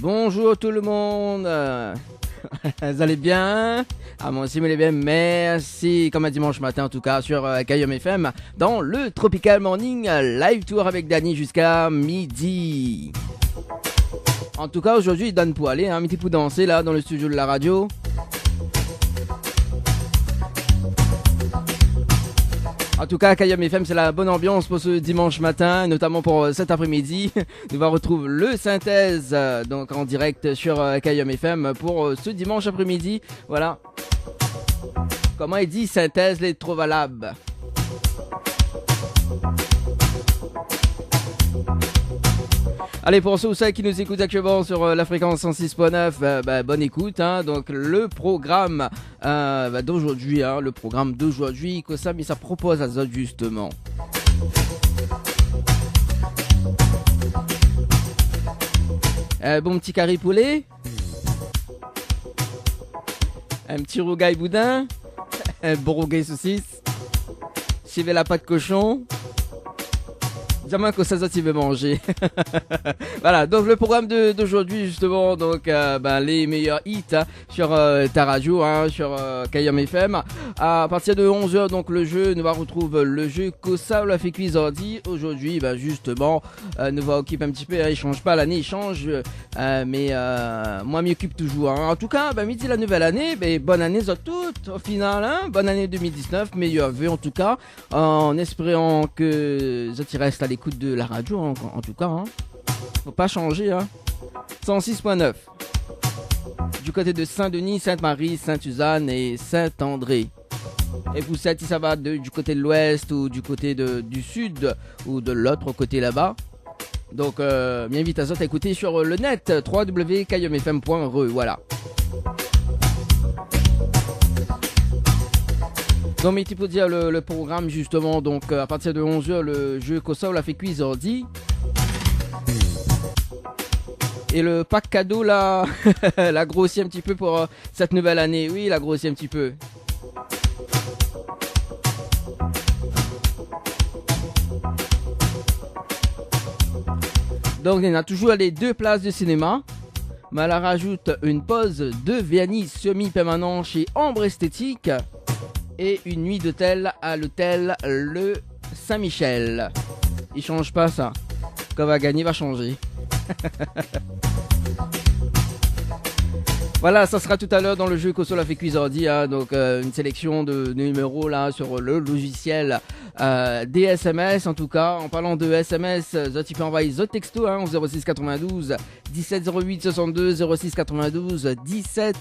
Bonjour tout le monde. Vous allez bien? Ah, moi aussi, mais bien, merci. Comme un dimanche matin, en tout cas, sur Kayom FM, dans le Tropical Morning Live Tour avec Dany jusqu'à midi. En tout cas, aujourd'hui, il donne pour aller, hein, midi pour danser là, dans le studio de la radio. En tout cas, Kayom FM, c'est la bonne ambiance pour ce dimanche matin, notamment pour cet après-midi. Nous va retrouver le synthèse, donc en direct sur Kayom FM pour ce dimanche après-midi. Voilà. Comment il dit synthèse les Trovalab. Allez, pour ceux ou celles qui nous écoutent actuellement sur la fréquence 106.9, bonne écoute. Hein. Donc le programme d'aujourd'hui, hein, que ça propose à ça justement. Bon petit curry poulet, un petit rougail boudin, un bon rougail saucisse, chiver la pâte cochon. Dis-moi que ça tu veux manger. Voilà, donc le programme d'aujourd'hui justement, donc les meilleurs hits hein, sur ta radio, hein, sur Kayom FM. À partir de 11h, donc le jeu, nous va retrouver le jeu Kosa la fait Cuisardi. Aujourd'hui, justement, nous va occuper un petit peu, hein, il change pas, l'année il change, mais moi m'y occupe toujours. Hein. En tout cas, midi la nouvelle année, bonne année à toutes au final, hein, bonne année 2019, meilleurs vœux en tout cas, en espérant que ça reste à l'écoute de la radio en tout cas, hein. Faut pas changer, hein. 106.9 du côté de Saint-Denis, Sainte-Marie, Sainte-Suzanne et Saint-André. Et vous savez si ça va du côté de l'ouest ou du côté du sud ou de l'autre côté là-bas. Donc bien vite à écouter sur le net www.kayomfm.re. Voilà. Donc, mais pour dire le programme justement, donc à partir de 11h, le jeu Kosa la fait Cuisardi. Et le pack cadeau là, l'a grossi un petit peu pour cette nouvelle année. Oui, il a grossi un petit peu. Donc, il y en a toujours les 2 places de cinéma. Mais elle rajoute une pause de vernis semi-permanent chez Ambre Esthétique. Et une nuit d'hôtel à l'hôtel Le Saint-Michel. Il change pas ça. Quand va gagner va changer. Voilà, ça sera tout à l'heure dans le jeu Kosa la fait Cuisardi, hein, donc une sélection de numéros là sur le logiciel des SMS. En tout cas, en parlant de SMS, tu peux envoyer the texto hein, au 06 92 17 08 62 06 92 17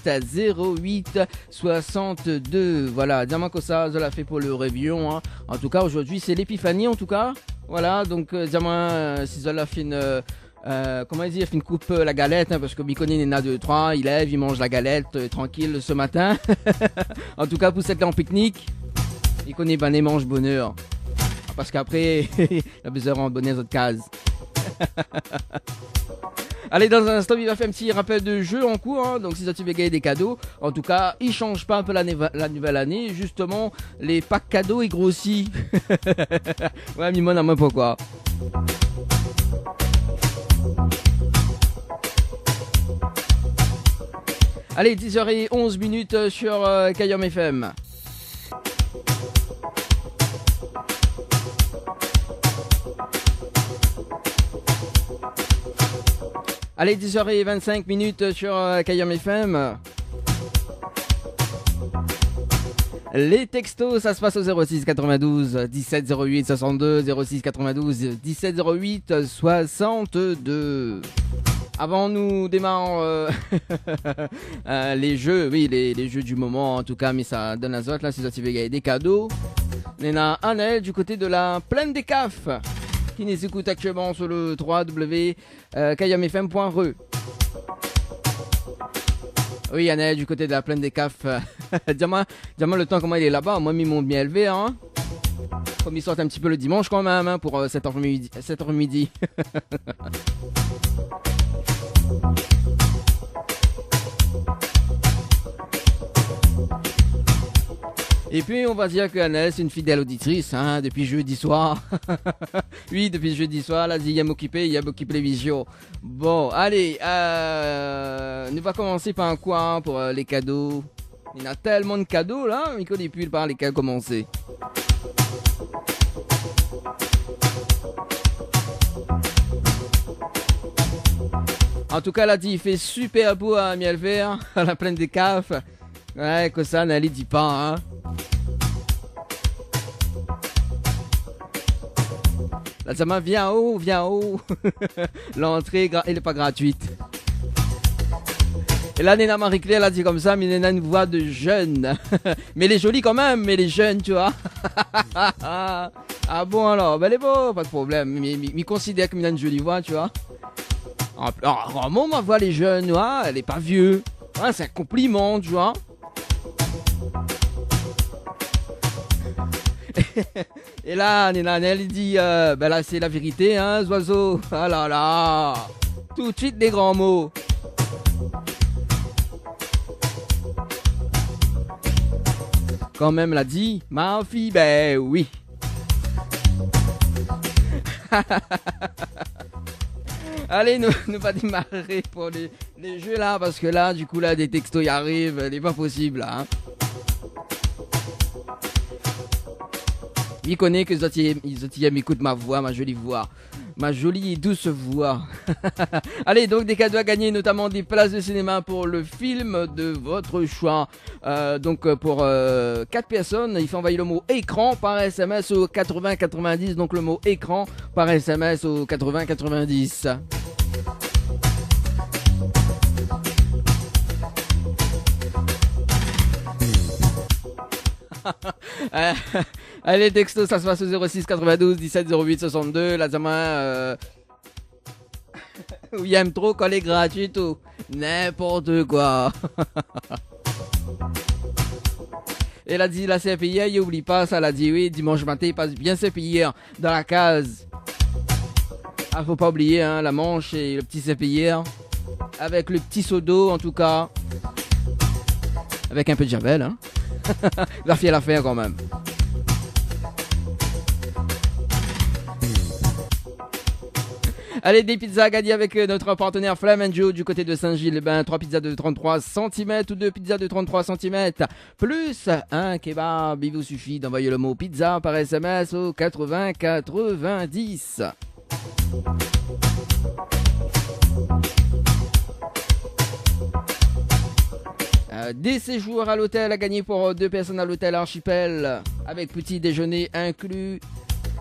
08 62. Voilà, diamant que ça l'a fait pour le réveillon. Hein. En tout cas, aujourd'hui c'est l'épiphanie en tout cas. Voilà, donc diamant si ça l'a fait une comment dire, il coupe la galette hein, parce que Biconi il en a 2-3, il lève, il mange la galette tranquille ce matin. En tout cas pour cette là en pique-nique, il connaît bané mange bonheur. Parce qu'après il a besoin de bonheur autre case. Allez, dans un instant, il va faire un petit rappel de jeu en cours. Hein, donc, si tu veux gagner des cadeaux, en tout cas, il change pas un peu la nouvelle année. Justement, les packs cadeaux, ils grossissent. Ouais, Mimon, à moi, pourquoi? Allez, 10h11 sur Kayom FM. Allez, 10h25 sur Kayom FM. Les textos, ça se passe au 06 92 17 08 62, 06 92 17 08 62. Avant nous démarrons les jeux, oui les jeux du moment en tout cas, mais ça donne à autres là si vous avez gagné des cadeaux. On a Annelle du côté de la Plaine des Cafes qui nous écoute actuellement sur le www.kayomfm.re. Oui Annelle du côté de la Plaine des Cafes. Dis-moi le temps comment il est là-bas, moi ils m'ont bien élevé hein. Comme ils sortent un petit peu le dimanche quand même hein, pour 7h midi. Et puis on va dire que Annelle c'est une fidèle auditrice hein, depuis jeudi soir. Oui, depuis jeudi soir, là, il y a m'occuper les visuals. Bon, allez, nous va commencer par quoi pour les cadeaux. Il y a tellement de cadeaux là, il ne connaît plus par lesquels commencer. En tout cas, là, il fait super beau à miel vert, à la plaine des Cafes. Ouais, que ça, n'allez dit pas, hein. Là, ça m'a viens haut. L'entrée, elle n'est pas gratuite. Et là, Nena Marie-Claire, elle a dit comme ça, mais Nena une voix de jeune. Mais elle est jolie quand même, mais elle est jeune, tu vois. Ah bon, alors, ben elle est beau, pas de problème. Mais considère que Nena a une jolie voix, tu vois. En moi, ma voix, elle est jeune, tu vois. Elle est pas vieux. Ouais, c'est un compliment, tu vois. Et là, Nena, elle dit, ben là, c'est la vérité, hein, ce oiseau. Ah là là. Tout de suite, des grands mots. Quand même, l'a dit, ma fille, ben oui. Allez, nous va démarrer pour les jeux là, parce que là, du coup, là, des textos y arrivent, il n'est pas possible là. Hein. Il connaît que ils m'écoutent ma voix, ma jolie voix. Ma jolie et douce voix. Allez, donc des cadeaux à gagner, notamment des places de cinéma pour le film de votre choix. Donc pour 4 personnes, il faut envoyer le mot écran par SMS au 80 90. Donc le mot écran par SMS au 80 90. Allez, texto, ça se passe au 06 92 17 08 62. La Zama, il aime trop quand elle est gratuite ou n'importe quoi. Elle a dit la CPI, il oublie pas ça, elle a dit oui, dimanche matin, il passe bien CPI dans la case. Ah, faut pas oublier hein, la manche et le petit CPI avec le petit seau d'eau en tout cas. Avec un peu de javel, hein. La fille à l'affaire quand même. Allez, des pizzas à gagner avec notre partenaire Flamingo du côté de Saint-Gilles. Ben, 3 pizzas de 33 cm ou 2 pizzas de 33 cm. Plus un kebab. Il vous suffit d'envoyer le mot pizza par SMS au 80 90. Des séjours à l'hôtel à gagner pour 2 personnes à l'hôtel Archipel avec petit déjeuner inclus.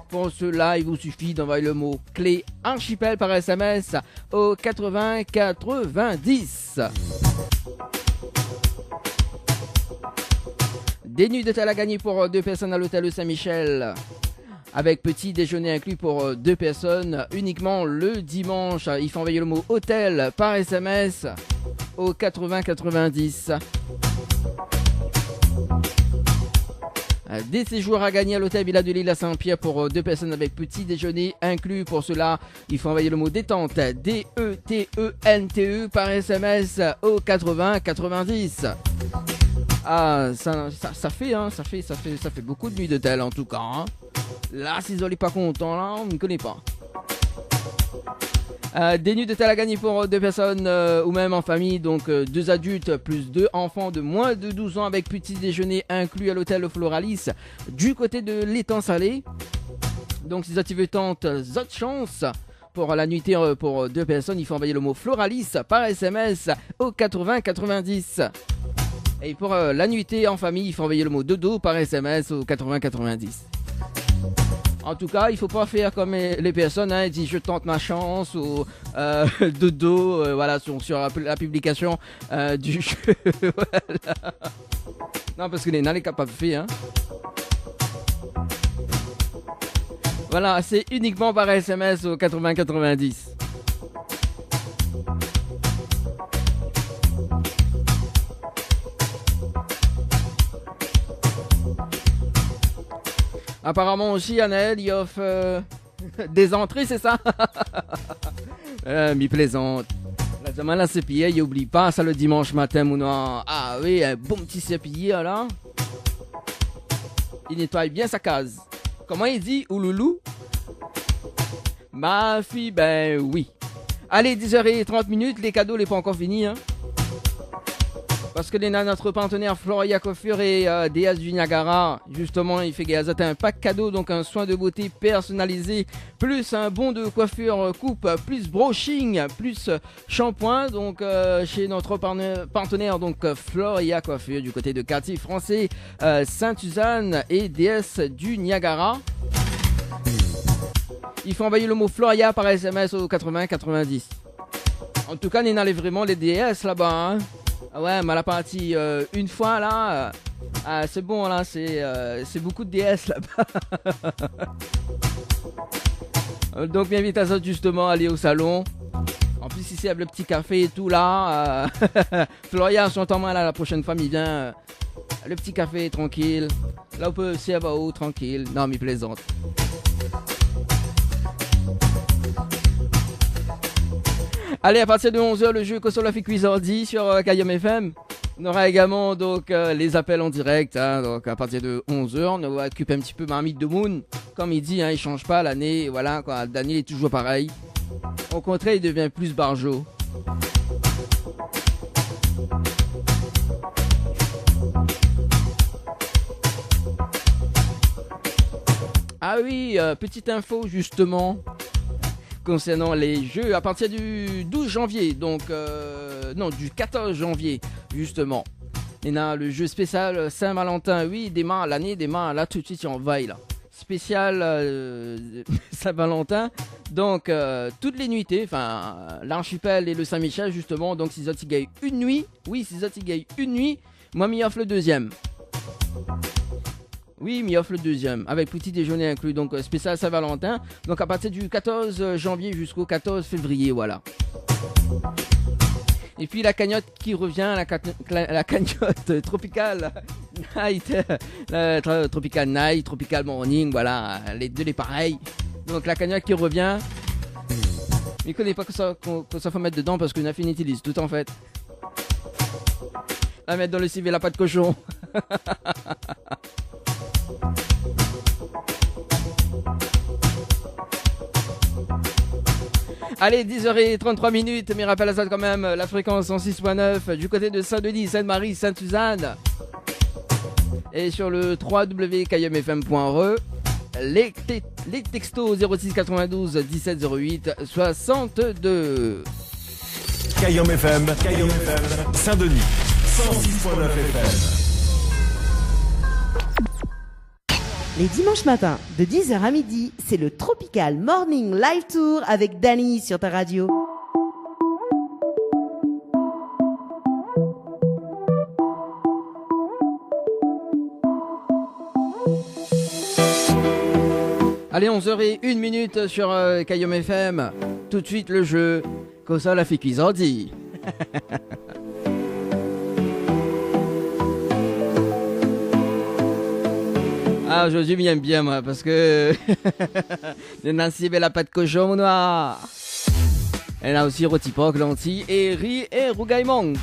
Pour cela, il vous suffit d'envoyer le mot clé Archipel par SMS au 80 90. Des nuits d'hôtel à gagner pour 2 personnes à l'hôtel Saint-Michel avec petit déjeuner inclus pour 2 personnes uniquement le dimanche. Il faut envoyer le mot hôtel par SMS au 80 90. Des séjours à gagner à l'hôtel Villa de l'Île à Saint-Pierre pour 2 personnes avec petit déjeuner inclus. Pour cela, il faut envoyer le mot détente DETENTE par SMS au 80 90. Ah, ça fait beaucoup de nuits d'hôtel en tout cas. Hein. Là, si vous n'êtes pas content, là, on ne connaît pas. Des nuits d'hôtel à gagner pour 2 personnes ou même en famille, donc 2 adultes plus 2 enfants de moins de 12 ans avec petit déjeuner inclus à l'hôtel Floralis du côté de l'étang salé. Donc si vous tente votre chance pour la nuitée pour 2 personnes, il faut envoyer le mot Floralis par SMS au 80 90. Et pour la nuitée en famille, il faut envoyer le mot dodo par SMS au 80 90. En tout cas, il faut pas faire comme les personnes, hein, disent je tente ma chance ou dodo, voilà, sur la publication du jeu. Voilà. Non, parce que les nains, les capables de faire. Hein. Voilà, c'est uniquement par SMS au 80 90. Apparemment aussi, Anaël, il offre des entrées, c'est ça? Mi plaisante. La semaine, la CPI, il oublie pas ça le dimanche matin, mon nom. Ah oui, un bon petit CPI, là. il nettoie bien sa case. Comment il dit, Ouloulou? Ma fille, ben oui. Allez, 10h30, les cadeaux n'est pas encore fini, hein. Parce que notre partenaire Floria Coiffure et DS du Niagara, justement, il fait gazette un pack cadeau, donc un soin de beauté personnalisé, plus un bon de coiffure coupe, plus brushing, plus shampoing, donc chez notre partenaire donc Floria Coiffure du côté de quartier français Sainte-Suzanne et DS du Niagara. Il faut envoyer le mot Floria par SMS au 80-90. En tout cas, Nina, vraiment les DS là-bas, hein. Ouais, mais la partie une fois là, c'est bon là, c'est beaucoup de DS là-bas. Donc m'invite à ça justement, aller au salon. En plus ici avec le petit café et tout là, Floria s'entend mal là, la prochaine fois il vient, le petit café tranquille. Là on peut aussi avoir haut tranquille, non mais plaisante. Allez, à partir de 11h, le jeu Kosolof et Cuisardi sur Kayom FM. On aura également donc les appels en direct. Hein, donc à partir de 11h, on va occuper un petit peu Marmite de Moon. Comme il dit, hein, il change pas l'année. Voilà, quoi, Daniel est toujours pareil. Au contraire, il devient plus barjo. Ah oui, petite info justement. Concernant les jeux à partir du 12 janvier, donc non, du 14 janvier justement. Et là, le jeu spécial Saint-Valentin, oui, démarre l'année, démarre là tout de suite, on vaille là. Spécial Saint-Valentin, donc toutes les nuitées, enfin l'archipel et le Saint-Michel justement, donc si autres gagnent une nuit, oui, si autres gagnent une nuit, moi m'y offre le deuxième. Oui, m'y offre le deuxième, avec petit déjeuner inclus, donc spécial Saint-Valentin. Donc à partir du 14 janvier jusqu'au 14 février, voilà. Et puis la cagnotte qui revient, la cagnotte Tropical Night, Tropical Night, Tropical Morning, voilà, les deux les pareils. Donc la cagnotte qui revient. Mais il connaît pas que ça faut mettre dedans parce qu'une affinité utilise tout en fait. La mettre dans le CV, la pâte cochon. Allez, 10h33, mais rappelle à ça quand même, la fréquence 106.9 du côté de Saint-Denis, Sainte-Marie, Sainte-Suzanne. Et sur le www.kayomfm.re, les textos 06 92 17 08 62. Kayom FM, Saint-Denis, 106.9 FM. Les dimanches matins, de 10h à midi, c'est le Tropical Morning Live Tour avec Dany sur ta radio. Allez, 11h01 sur Kayom FM. Tout de suite le jeu Kosolof et Cuisardi. Ah, aujourd'hui, j'aime bien, moi, parce que le Nancy avait la pâte cochon noire. Elle a aussi rôti porc, lentilles et riz et rougaillement.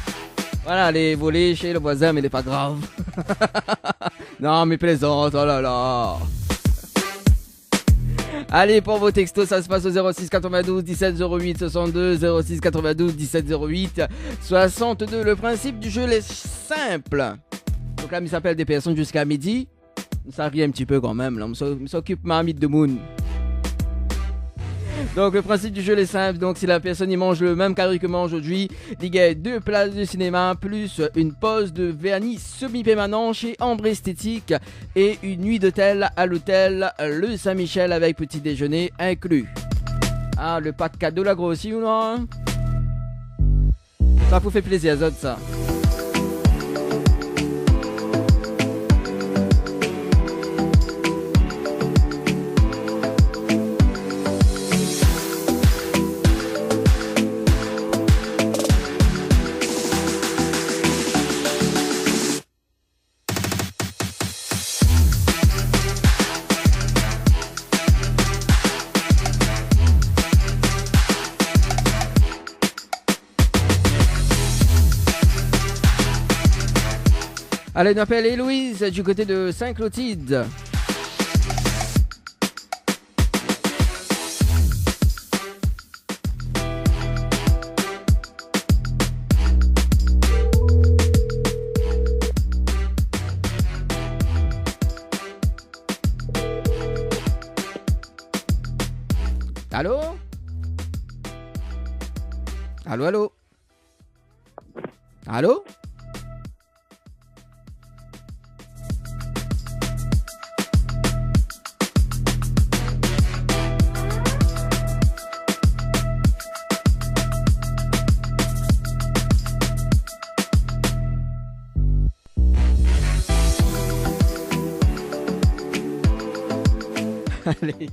Voilà, les volets chez le voisin, mais c'est pas grave. Non, mais plaisante, oh là là. Allez, pour vos textos, ça se passe au 06 92 17 08 62, 06 92 17 08 62. Le principe du jeu est simple. Donc là, il s'appelle des personnes jusqu'à midi. Ça rit un petit peu quand même, là. On s'occupe Marmite de Moon. Donc le principe du jeu est simple. Donc si la personne y mange le même calorie que moi aujourd'hui, il gagne 2 places de cinéma plus une pause de vernis semi-permanent chez Ambre Esthétique et une nuit d'hôtel à l'hôtel Le Saint-Michel avec petit déjeuner inclus. Ah, le pack cadeau là grossi ou non? Ça vous fait plaisir, ça. Allez, on appelle Héloïse du côté de Saint-Clotilde. Allô? Allô, allô? Allô? Allez.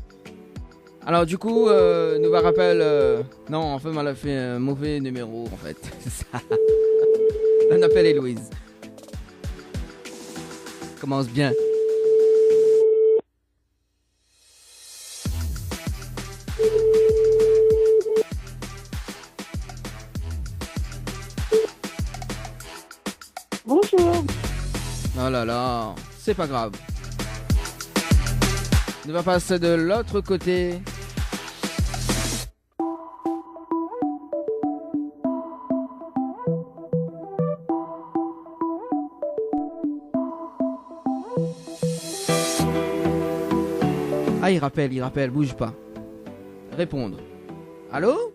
Alors du coup, nous va rappel. Non, en fait, elle a fait un mauvais numéro en fait. C'est ça. On appelle Héloïse. Commence bien. Bonjour. Oh là là, c'est pas grave. On va passer de l'autre côté. Ah, il rappelle, bouge pas. Répondre. Allô?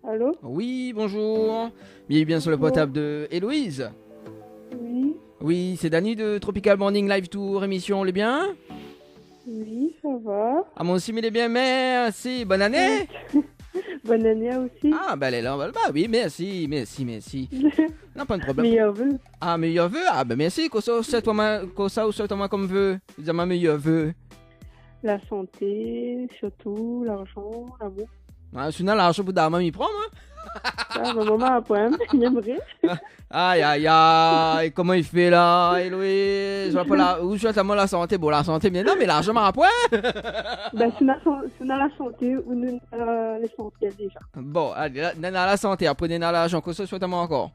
Allô? Oui, bonjour. Bien sur le portable de Héloïse. Oui, Oui, c'est Dany de Tropical Morning Live Tour, émission, les bien? oui, ça va. Ah, moi aussi, mais les bien, merci. Bonne année? Bonne année aussi. Ah, ben, elle est là. Bah oui, merci. Non, pas de problème. Meilleur vœu. Ah, meilleur vœu? Ah, ben, merci. Qu'au ça, souhaite-moi comme vœu. Dis ma meilleur vœu. La santé, surtout, l'argent, l'amour. Ah, sinon, l'argent pour dame, il prend, moi. Ah, ma maman a un poème, il aimerait. Aïe, comment il fait là, Héloïse? Je vois pas la... Où je suis la santé? Bon, la santé, mais non, mais l'argent m'a point. Ben, c'est dans la santé ou nous, l'essentiel déjà. Bon, allez, là, dans la santé, après, dans l'argent, qu'au ça, souhaite-moi encore.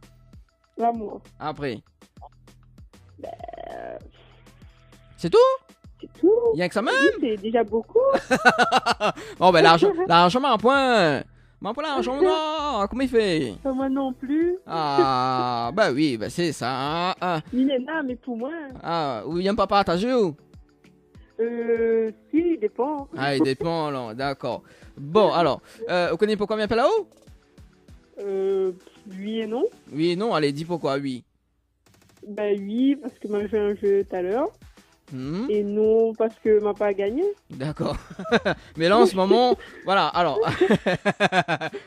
L'amour. Après. Euh, C'est tout? c'est tout. Y'a que ça même? Oui, c'est déjà beaucoup. Bon, ben, l'argent m'a point. M'a pas l'argent, non. Comment il fait? Pas moi non plus. Ah, ben oui, ben c'est ça. Milena, mais pour moi, Ah, ou il aime pas partager ou? si, il dépend. Ah, il dépend, alors, d'accord. Bon, alors, vous connaissez pourquoi il m'appelle là-haut? Oui et non. Oui et non, allez, dis pourquoi, oui. Ben oui, parce que m'a fait un jeu tout à l'heure. Hmm, Et non, parce que m'a pas gagné. d'accord. Mais là, en ce moment, voilà, alors.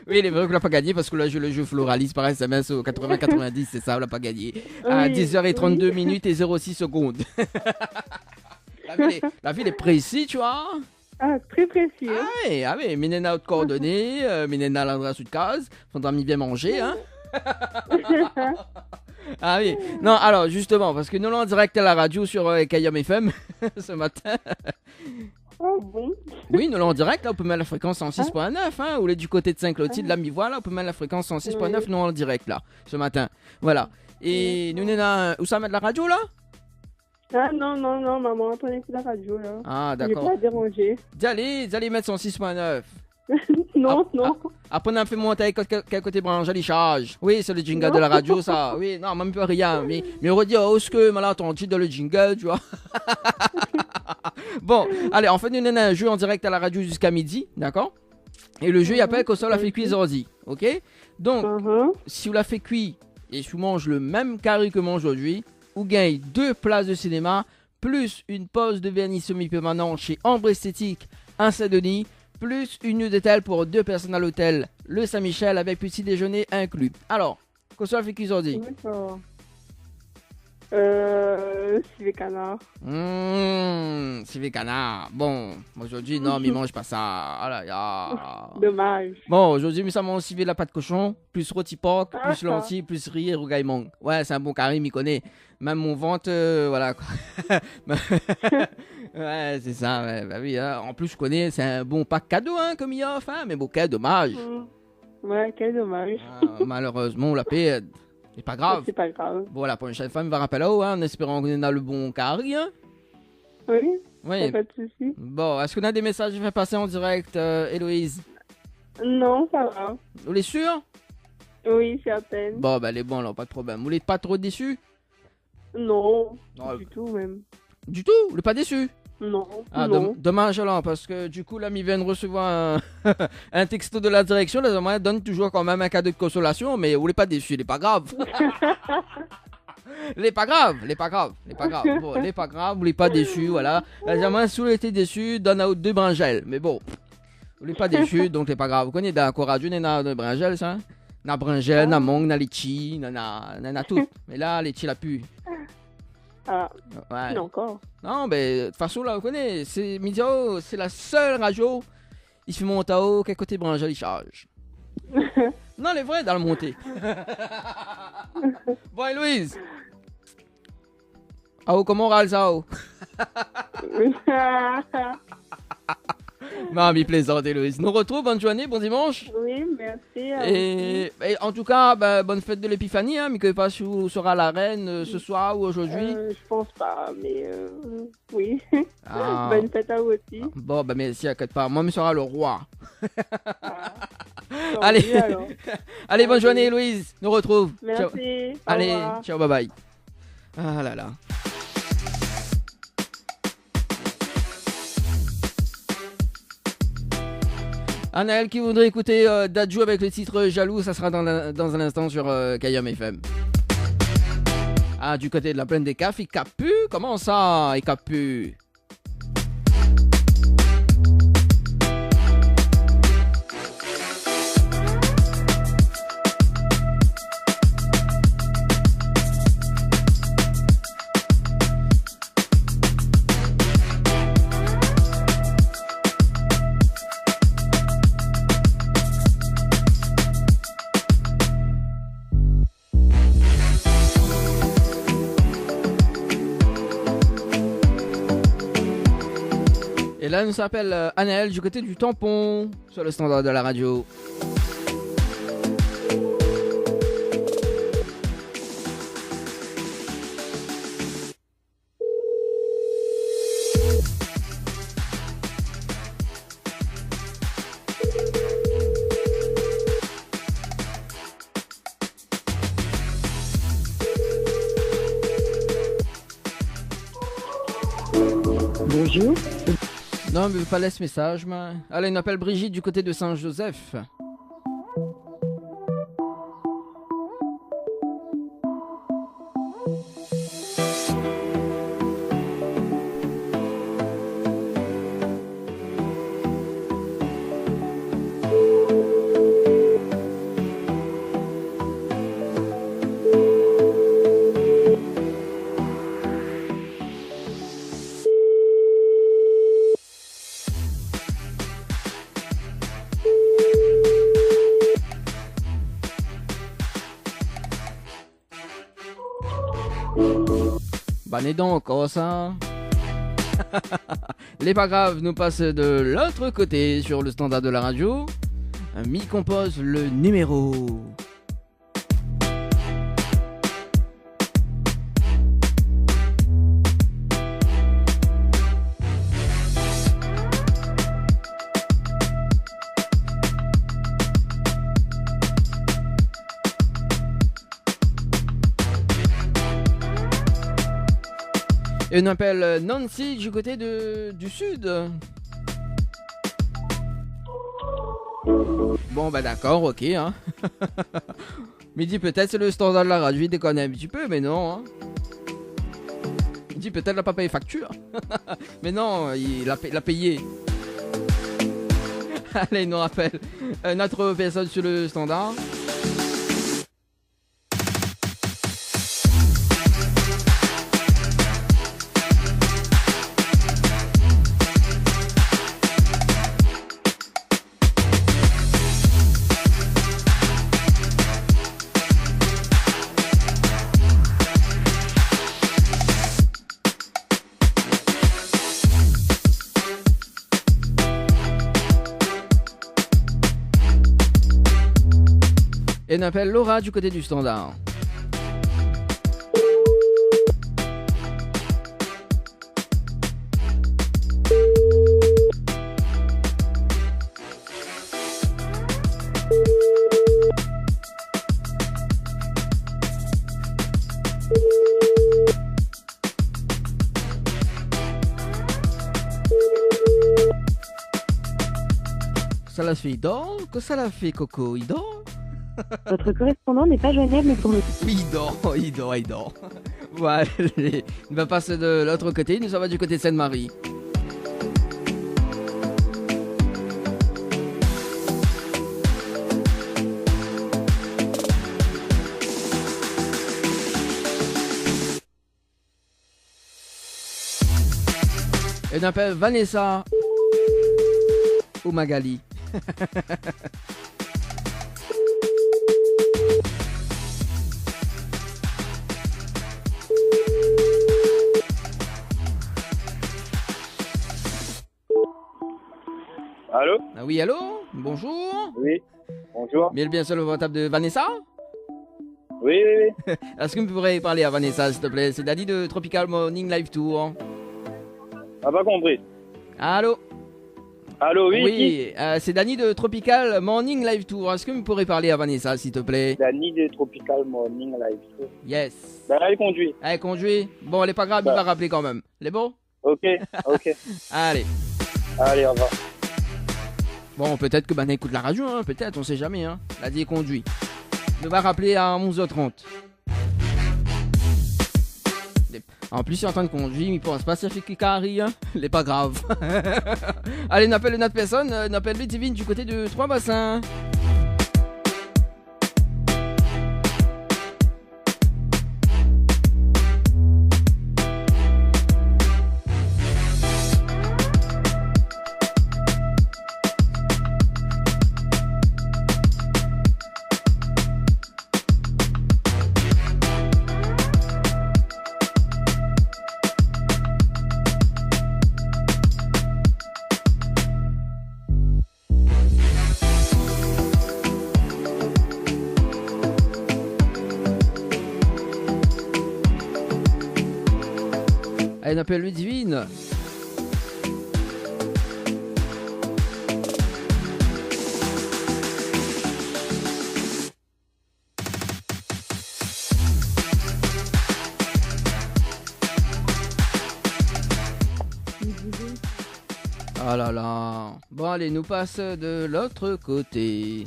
Oui, il est vrai qu'on l'a pas gagné parce que là, le jeu Floralis par SMS au 80-90, c'est ça, on l'a pas gagné. À Oui, 10h32 minutes et 06 secondes. La ville est précise, tu vois. Ah, très précis. Hein? Ah oui, Minena haute coordonnée, Minena l'adresse de case, faudra bien manger, hein. Ah oui, non, alors justement, parce que nous l'avons en direct à la radio sur Kayam FM ce matin. Oh bon. Oui, nous l'avons en direct, là, on peut mettre la fréquence 106.9, hein, ou là du côté de Saint-Clotilde, là, mi-voix, là, on peut mettre la fréquence 106.9, Oui. nous en direct, là, ce matin. Voilà. Et nous, Nena, où ça met de la radio, là? Ah non, maman entendait sur la radio là. Ah, Je vais d'accord. pas déranger. Allez mettre 106.9. Non. Après, on a fait monter quel côté branche, les charges. Oui, c'est le jingle de la radio, ça. Oui, non, même pas rien. Mais on redit, oh, ce que, mal entendu dans le jingle, tu vois. Bon, allez, en fait, nous avons un jeu en direct à la radio jusqu'à midi, d'accord? Et le jeu, il appelle qu'au sol la fait cuire ordi, ok? Donc, si vous la fait cuire et si vous mangez le même carré que moi aujourd'hui, vous gagnez 2 places de cinéma, plus une pause de vernis semi-permanent chez Ambre Esthétique à Saint-Denis, plus une nuit d'hôtel pour 2 personnes à l'hôtel Le Saint-Michel avec petit déjeuner inclus. Alors, qu'au sol la fait cuire ordi? D'accord. Civet canard. Civet canard. Bon, aujourd'hui, non, mais mange pas ça. Ah là là. Dommage. Bon, aujourd'hui, nous sommes en civet la pâte cochon, plus rôti porc, plus lentilles, plus riz et rougaillement. Ouais, c'est un bon carré, m'y connaît. Même mon ventre, voilà. Ouais, c'est ça, ouais, bah oui. Hein. En plus, je connais, c'est un bon pack cadeau, hein, comme il offre, hein, mais bon, quel dommage. Ouais, quel dommage. Malheureusement, on la perd. C'est pas grave. C'est pas grave. Bon, la prochaine fois, on va rappeler là-haut, hein, en espérant qu'on a le bon carré. Hein. Oui, Oui. pas de souci. Bon, est-ce qu'on a des messages à faire passer en direct, Héloïse? Non, ça va. Vous l'êtes sûr? Oui, c'est à peine. Bon, ben, elle est bon, alors, pas de problème. Vous n'êtes pas trop déçu? Non, Non, du tout même. Du tout? Vous n'êtes pas déçu? Non, Ah, non. dommage alors, parce que du coup, là, il vient de recevoir un texto de la direction. Là, moi, donne toujours quand même un cadeau de consolation, mais vous n'êtes pas déçu, il n'est pas grave. Il n'est pas grave, il n'est pas grave, il n'est pas grave. Bon, il n'est pas grave, vous n'êtes pas déçu, voilà. Moi, si vous été déçu, donne à 2 brangelles, mais bon, vous n'êtes pas déçu, donc c'est pas grave. Vous connaissez d'accord, radio, il y a des brangelles, ça? Na brangelle, na mangue, na litchi, na tout. Mais là, litchi, la pu. Ah, Ouais. non, encore. Non, mais de toute façon, là, vous connaissez, c'est Midio, c'est la seule radio. Il fait monter à haut, quel côté branché, il charge. Non, les vrais, dans le monté. Bon, et Louise. Ah, comment on râle ça, oh? Non, mais plaisante, Héloïse. Nous retrouvons, bonne journée, bon dimanche. Oui, merci. à Et en tout cas, ben, bonne fête de l'épiphanie, hein, mais que pas si vous sera la reine ce soir ou vous. aujourd'hui. Je pense pas, mais oui. Ah. Bonne fête à vous aussi. Bon, ben merci, inquiète pas. Moi, je sera le roi. Tant Allez. mieux, alors. Allez, bonne journée, Héloïse. Nous retrouve. Ciao. Merci. Au Allez, revoir. ciao, bye bye. Ah là là. Anaël qui voudrait écouter Dadju avec le titre Jaloux, ça sera dans un instant sur Kayam FM. Ah, du côté de la plaine des Cafs, il capu? Comment ça, il capu? Et là, nous s'appelle Anaël du côté du tampon sur le standard de la radio. Bonjour. Non, mais pas laisse message, moi. Allez, on appelle Brigitte du côté de Saint-Joseph. Bah, n'est donc encore ça. Les pas grave, nous passe de l'autre côté sur le standard de la radio. Mi compose le numéro. Et on appelle Nancy du côté du sud. Bon bah d'accord, ok hein. Mais dit peut-être c'est le standard de la radio, il déconne un petit peu, mais non hein. Il dit peut-être il n'a pas payé facture. Mais non, il a payé. Allez, il nous rappelle notre personne sur le standard. Et on appelle Laura du côté du standard. Ça l'a fait, il dort. Que ça l'a fait, Coco, il dort. Votre correspondant n'est pas joignable pour le coup. Oui, il dort. Voilà, on va passer de l'autre côté, nous sommes du côté de Sainte-Marie. Et on appelle Vanessa ou Magali. Allô? Ah oui, allô? Bonjour. Oui, bonjour. Bien, bien sur le portable de Vanessa. Oui, oui, oui. Est-ce que vous pourriez parler à Vanessa, s'il te plaît? C'est Daddy de Tropical Morning Live Tour. Ah, pas compris. Allô? Allô, oui, qui? Oui, c'est Danny de Tropical Morning Live Tour. Est-ce que vous pourrez parler à Vanessa, s'il te plaît? Danny de Tropical Morning Live Tour. Yes. Ben là, il conduit. Elle conduit. Bon, elle est pas grave, il va rappeler quand même. Elle est bon? Ok, ok. Allez. Allez, au revoir. Bon, peut-être que Bana écoute la radio, hein. Peut-être, on sait jamais. Hein. Elle a dit conduit. Il va rappeler à 11h30. En plus, il est en train de conduire, il pense pas si fait Kikari, hein. Il est pas grave. Allez, on appelle une autre personne, on appelle Ludivine du côté de Trois-Bassins. Elle appelle Ludivine. Ah là là. Bon allez, nous passe de l'autre côté.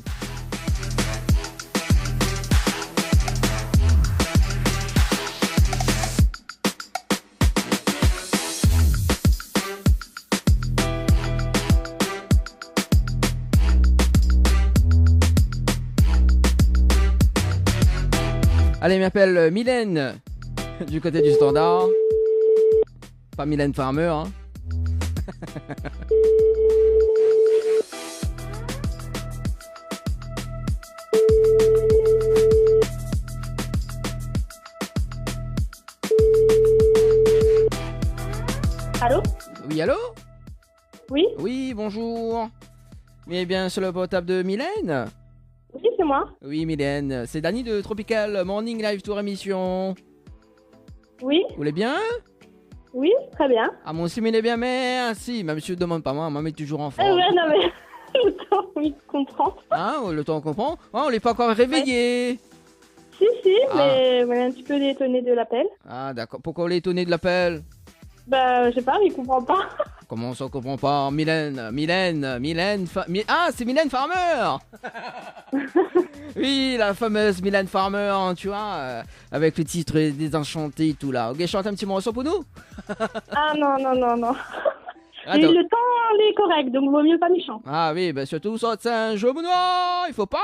Allez, il m'appelle Mylène du côté du standard. Pas Mylène Farmer, hein. Allô? Oui, allô? Oui? Oui, bonjour. Mais bien sur le portable de Mylène? Oui, c'est moi. Oui, Mylène, c'est Danny de Tropical Morning Live Tour émission. Oui? Vous voulez bien? Oui, très bien. Ah, mon sim, il est bien, merci. Ma monsieur ne demande pas moi, maman est toujours en forme. Ouais, non mais... le temps, oui, je comprends. Ah, le temps qu'on comprend. Ah, on n'est pas encore réveillé. Si, Ah. mais on est un petit peu étonné de l'appel. Ah, d'accord. Pourquoi on est étonné de l'appel? Bah, je sais pas, mais il comprend pas. Comment ça, on comprend pas? Mylène. Ah, c'est Mylène Farmer. Oui, la fameuse Mylène Farmer, hein, tu vois, avec le titre Désenchanté et tout là. Ok, chante un petit morceau pour nous? Ah non. Et Attends. le temps, il est correct, donc vaut mieux pas méchant. Ah oui, ben surtout ça, c'est un jeu noir, il faut pas.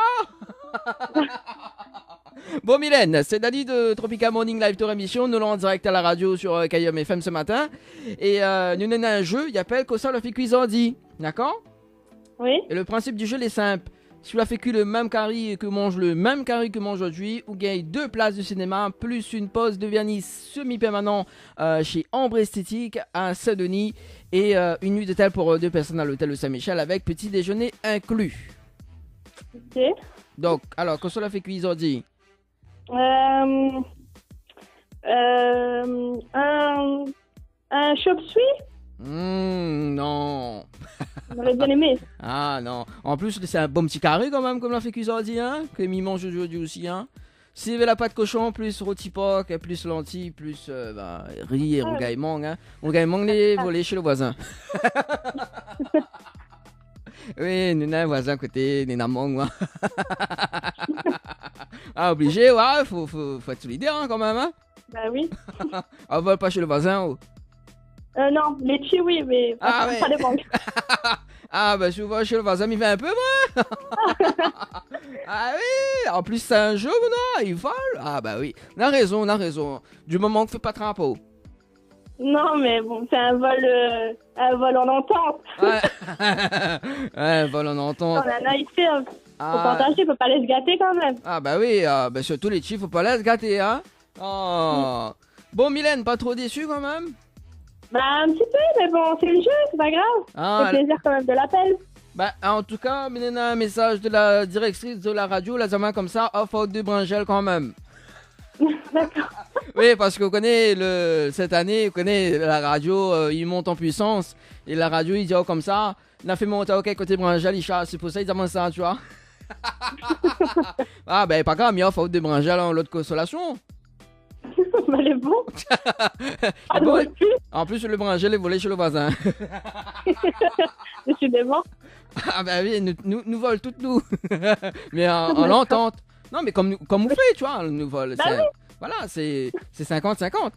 Bon Mylène, c'est Dali de Tropical Morning Live Tour émission, nous l'avons en direct à la radio sur KIM FM ce matin. Et nous avons un jeu, il appelle Kosa la fait cuisandi, d'accord? Oui? Et le principe du jeu il est simple. Si vous la fait cuire le même curry que mange aujourd'hui, ou gagne 2 places de cinéma, plus une pause de vernis semi-permanent chez Ambre Esthétique à Saint-Denis, et une nuit d'hôtel pour 2 personnes à l'hôtel de Saint-Michel avec petit déjeuner inclus. Ok. Donc, alors, Kosa la fait cuisandi. Un chop suey? Non. On aurait bien aimé. Ah non. En plus, c'est un bon petit carré quand même, comme l'a fait cuisandi, hein. Que m'y mange aujourd'hui aussi, hein. Si vous avez la pâte cochon, plus rôti porc, plus lentilles, plus riz et rougaillement, hein. Rougaillement, les volés chez le voisin. Oui, nous avons un voisin à côté, nous avons moi. Ah, obligé, ouais, faut être solidaire hein, quand même. Hein. Bah oui. On vole pas chez le voisin. Oh. Non, les petits, oui, mais Ah, ça ouais. dépend. Ah, bah, souvent chez le voisin, il fait un peu, moi. Ah oui, en plus, c'est un jeu, non? Il vole. Ah, bah oui. On a raison. Du moment qu'on fait pas trampo. Non, mais bon, c'est un vol en entente. Ouais. Ouais, vol en On entente. en a ici, faut Ah, partager, faut pas aller se gâter quand même. ah bah oui, bah, surtout les chiffres, faut pas les gâter, hein. Oh. Bon, Mylène, pas trop déçu quand même? Bah, un petit peu, mais bon, c'est le jeu, c'est pas grave. Ah, C'est plaisir quand même de l'appel. bah, en tout cas, Mylène a un message de la directrice de la radio, la Zama comme ça, off out de Brangel quand même. D'accord. Oui, parce qu'on connaît cette année, on connaît la radio, il monte en puissance. Et la radio, il dit oh, comme ça, il a fait monter ok côté Brangel, il chasse, c'est pour ça il demande ça, tu vois. Ah, ben, pas grave, il off out de Brangel en l'autre consolation. Bah, les bons. Ah, bon, non, plus. En plus, le Brangel est volé chez le voisin. Décidément. Ah bah oui, nous volent toutes nous. Mais en l'entente. Non, mais comme vous faites, tu vois, nous volent. Bah c'est- oui. Voilà, c'est 50-50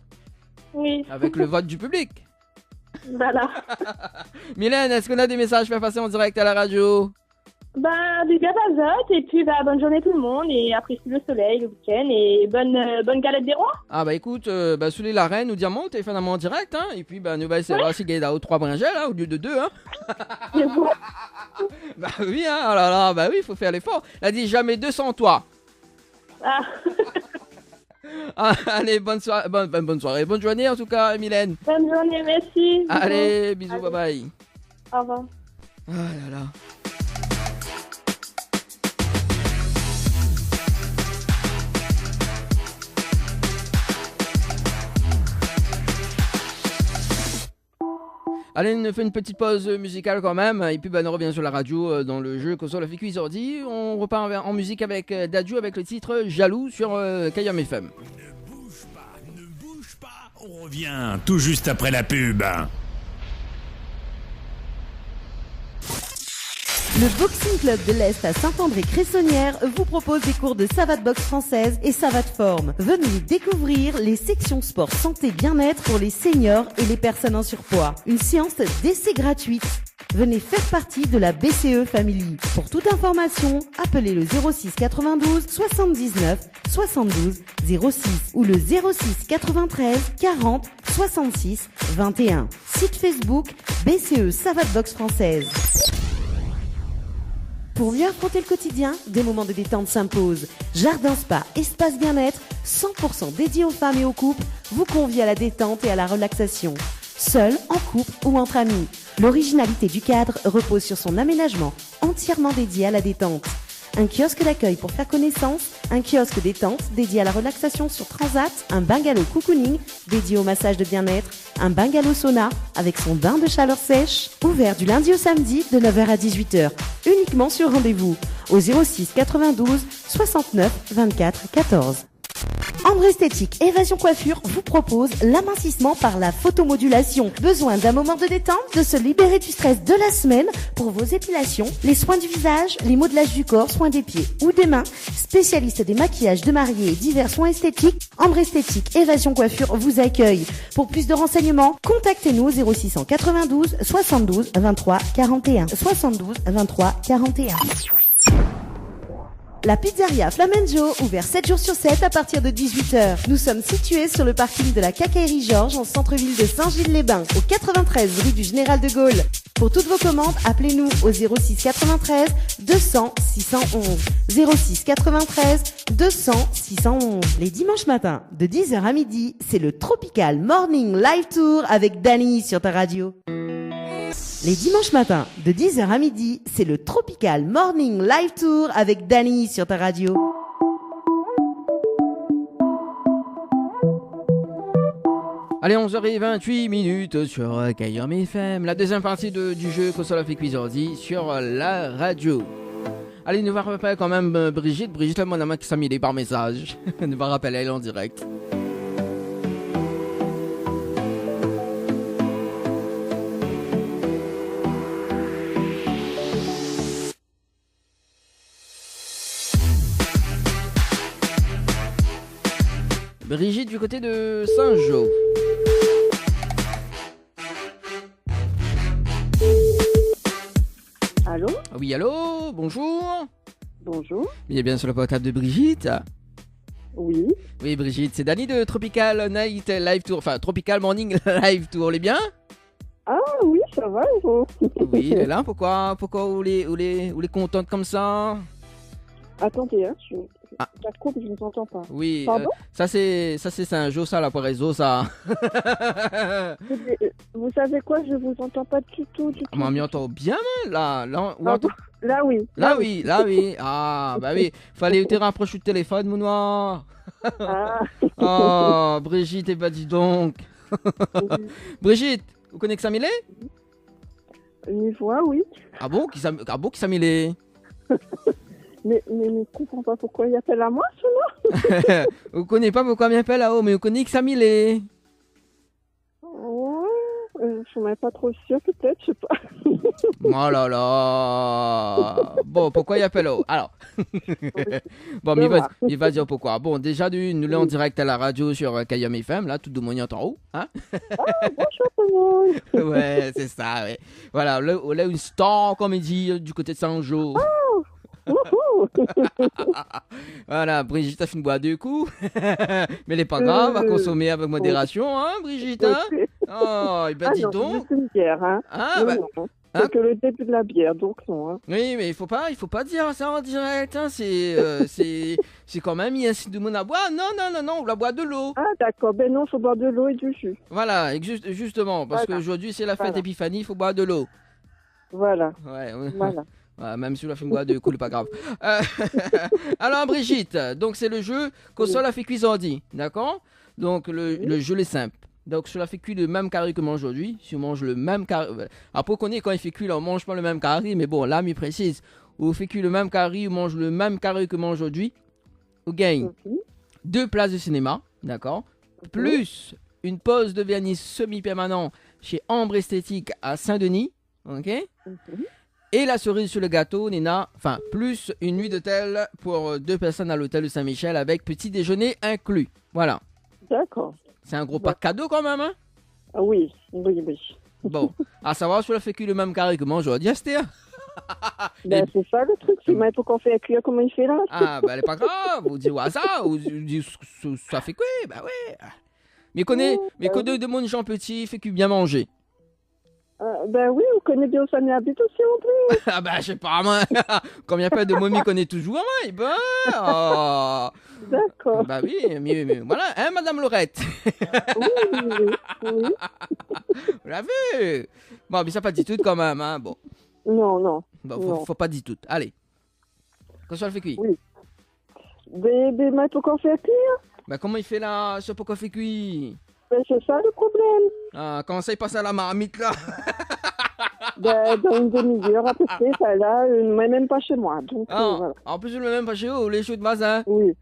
Oui, avec le vote du public. voilà. Mylène, est-ce qu'on a des messages à faire passer en direct à la radio? Bah, des gabazotes, et puis, bah, bonne journée tout le monde, et apprécie le soleil, le week-end, et bonne galette des rois. Ah bah écoute, bah sous les la reine ou diamant, au téléphone en direct, hein. Et puis bah nous va essayer aussi gagner aux 3 bringelles, hein, au lieu de 2, hein. Mais bon, Bah oui, hein, oh là là, bah oui, faut faire l'effort. Elle a dit jamais 200 toi. ah, Ah, allez, bonne soirée, bonne soirée, bonne journée en tout cas, Mylène. bonne journée, merci. Allez, bisous, Allez. bye bye. Au revoir. Ah là là. Allez, on fait une petite pause musicale quand même, et puis bah, on revient sur la radio dans le jeu Console of Quiz Ordi. On repart en musique avec Dadju avec le titre Jaloux sur Kayam FM. Ne bouge pas, on revient tout juste après la pub. Le Boxing Club de l'Est à Saint-André-Cressonnière vous propose des cours de savate boxe française et savate forme. Venez découvrir les sections sport santé bien-être pour les seniors et les personnes en surpoids. Une séance d'essai gratuite. Venez faire partie de la BCE Family. Pour toute information, appelez le 06 92 79 72 06 ou le 06 93 40 66 21. Site Facebook BCE Savate Boxe Française. Pour mieux affronter le quotidien, des moments de détente s'imposent. Jardin Spa, espace bien-être, 100% dédié aux femmes et aux couples, vous convie à la détente et à la relaxation. Seul, en couple ou entre amis. L'originalité du cadre repose sur son aménagement, entièrement dédié à la détente. Un kiosque d'accueil pour faire connaissance, un kiosque détente dédié à la relaxation sur Transat, un bungalow cocooning dédié au massage de bien-être, un bungalow sauna avec son bain de chaleur sèche, ouvert du lundi au samedi de 9h à 18h, uniquement sur rendez-vous, au 06 92 69 24 14. Ambre Esthétique Évasion Coiffure vous propose l'amincissement par la photomodulation. Besoin d'un moment de détente, de se libérer du stress de la semaine pour vos épilations, les soins du visage, les modelages du corps, soins des pieds ou des mains. Spécialiste des maquillages de mariés et divers soins esthétiques, Ambre Esthétique Évasion Coiffure vous accueille. Pour plus de renseignements, contactez-nous au 0692 72 23 41. 72 23 41. La pizzeria Flamenjo, ouvert 7 jours sur 7 à partir de 18h. Nous sommes situés sur le parking de la Quincaillerie Georges en centre-ville de Saint-Gilles-les-Bains, au 93 rue du Général de Gaulle. Pour toutes vos commandes, appelez-nous au 06 93 200 611. 06 93 200 611. Les dimanches matins, de 10h à midi, c'est le Tropical Morning Live Tour avec Dany sur ta radio. Les dimanches matins, de 10h à midi, c'est le Tropical Morning Live Tour avec Dany sur ta radio. Allez, 11h28 sur Kayam FM, la deuxième partie du jeu Console of Quiz Ordi sur la radio. Allez, nous va rappeler quand même Brigitte, là, mon amant qui s'est mis par message. Nous va rappeler elle en direct. Brigitte du côté de Saint-Jean. Allô? Oui, allô, bonjour. Bonjour. Il est bien sur le portable de Brigitte. Oui. Oui, Brigitte, c'est Dani de Tropical Night Live Tour, enfin Tropical Morning Live Tour, les bien? Ah oui, ça va, et vous? Oui, elle est là, pourquoi vous les contente comme ça? Attendez, hein, Ah. ça coupe, je ne vous entends pas. Oui, Pardon? ça c'est Saint-Jean, ça, là, pour réseau, ça. Vous savez quoi? Je vous entends pas du tout. Moi, m'y entend bien, là. Là, Pardon? Là, oui. là, oui. Ah, bah oui, fallait te rapprocher du téléphone, mon noir. Ah, Oh, Brigitte, bah dis donc. oui. Brigitte, vous connaissez Samilé? Une voix, oui. Ah bon, qui Samilé? Mais je comprends pas pourquoi il appelle à moi, cela. Vous connaissez pas pourquoi il m'appelle là-haut, mais vous connaissez que Samilé. Ouais, je suis même pas trop sûre, peut-être, je sais pas. Oh là là. Bon, pourquoi il appelle là-haut? Alors. Bon, mais voir. il va dire pourquoi. Bon, déjà, nous l'avons en direct à la radio sur Kayam FM, là, tout de moyen en haut. Hein? Bonjour tout le monde. Ouais, c'est ça, ouais. Voilà, là, on a une star comédie du côté de Saint-Jean. Wouhou. Voilà, Brigitte a fait une boîte de coups. Mais elle n'est pas grave, à consommer avec modération, hein, Brigitte, hein? Oh, et ben Ah dis non, donc. c'est une bière, hein. Ah, Non, bah, non, hein? c'est que le début de la bière, donc non, hein. oui, mais il faut pas dire ça en direct, hein. C'est quand même, il y a un signe de monde à boire. Non, on va boire de l'eau. Ah d'accord, ben non, faut boire de l'eau et du jus. Voilà, justement, parce Voilà. qu'aujourd'hui c'est la fête Voilà. Épiphanie, il faut boire de l'eau. Voilà, Ouais, voilà. ouais, même si on a fait une boire de coups, pas grave. Euh, Alors Brigitte, donc c'est le jeu qu'on soit la fait cuisiner, d'accord? Donc le jeu est simple. Donc sur la fait cuire le même carré que moi aujourd'hui, si on mange le même carré. Après on connaît quand il fait cuire, là, on mange pas le même carré, mais bon là, il précise. On fait cuire le même carré, on mange le même carré que moi aujourd'hui. On gagne Ok. 2 places de cinéma, d'accord? Plus une pause de vernis semi-permanent chez Ambre Esthétique à Saint-Denis, ok? Mhm. Et la cerise sur le gâteau, Nina, enfin, plus une nuit d'hôtel pour 2 personnes à l'hôtel de Saint-Michel avec petit déjeuner inclus. Voilà. D'accord. C'est un gros pack cadeau quand même, hein? Ah oui, oui, oui. Bon, à savoir si on a fait cuire le même carré que moi aujourd'hui, Astéa. Ben, c'est ça le truc, c'est maintenant qu'on fait cuire, comment il fait là? Ah, bah, elle est pas grave, vous dites ouais, ça, ou vous dites ça fait cuire, bah ouais. Mais connais de mon Jean Petit, fait cuire bien manger. Ben oui, on connaît bien où ça m'habite aussi en plus. Ah bah, je sais pas, moi. Combien de momie connaît toujours, moi? Ben, oh. D'accord. Bah oui, mais voilà, hein, Madame Laurette? Oui, oui, oui. Vous l'avez? Bon, mais ça pas dit tout quand même, hein, bon. Non, non. Bon, Non. faut pas dire tout. Allez. Quand ça le fait cuire? Oui. Ben maintenant qu'on fait cuire, Bah comment il fait là, ce pourquoi fait cuire? ben c'est ça le problème. Ah, comment ça il passe à la marmite là? Ben, dans une demi-heure à peu près, ça là, mais même pas chez moi. Donc, Ah, voilà. en plus, le même pas chez vous, les choux de voisins. Oui.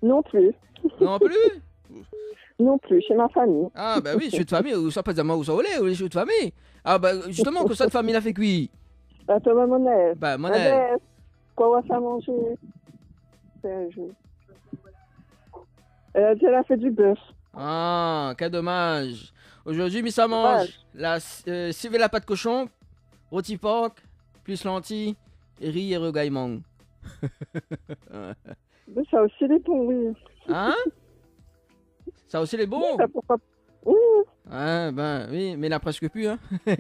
Non plus. Non plus? Non plus, chez ma famille. Ah, bah oui, choux de famille, ou ça pas dire où ça ou les choux de famille. Ah, bah justement, que ça de famille l'a fait cuire. Attends, maman, Bah, mon quoi on va faire manger? C'est un jeu. Elle a fait du bœuf. Ah, quel dommage. Aujourd'hui, mais ça mange la civet la pâte cochon, rôti porc, plus lentilles, et riz et regaillement. Mais ça aussi les bons, oui. Hein? Ça aussi les bons? Ça, pourquoi... Oui, Ah, ben oui, mais il a presque plus, hein. Mais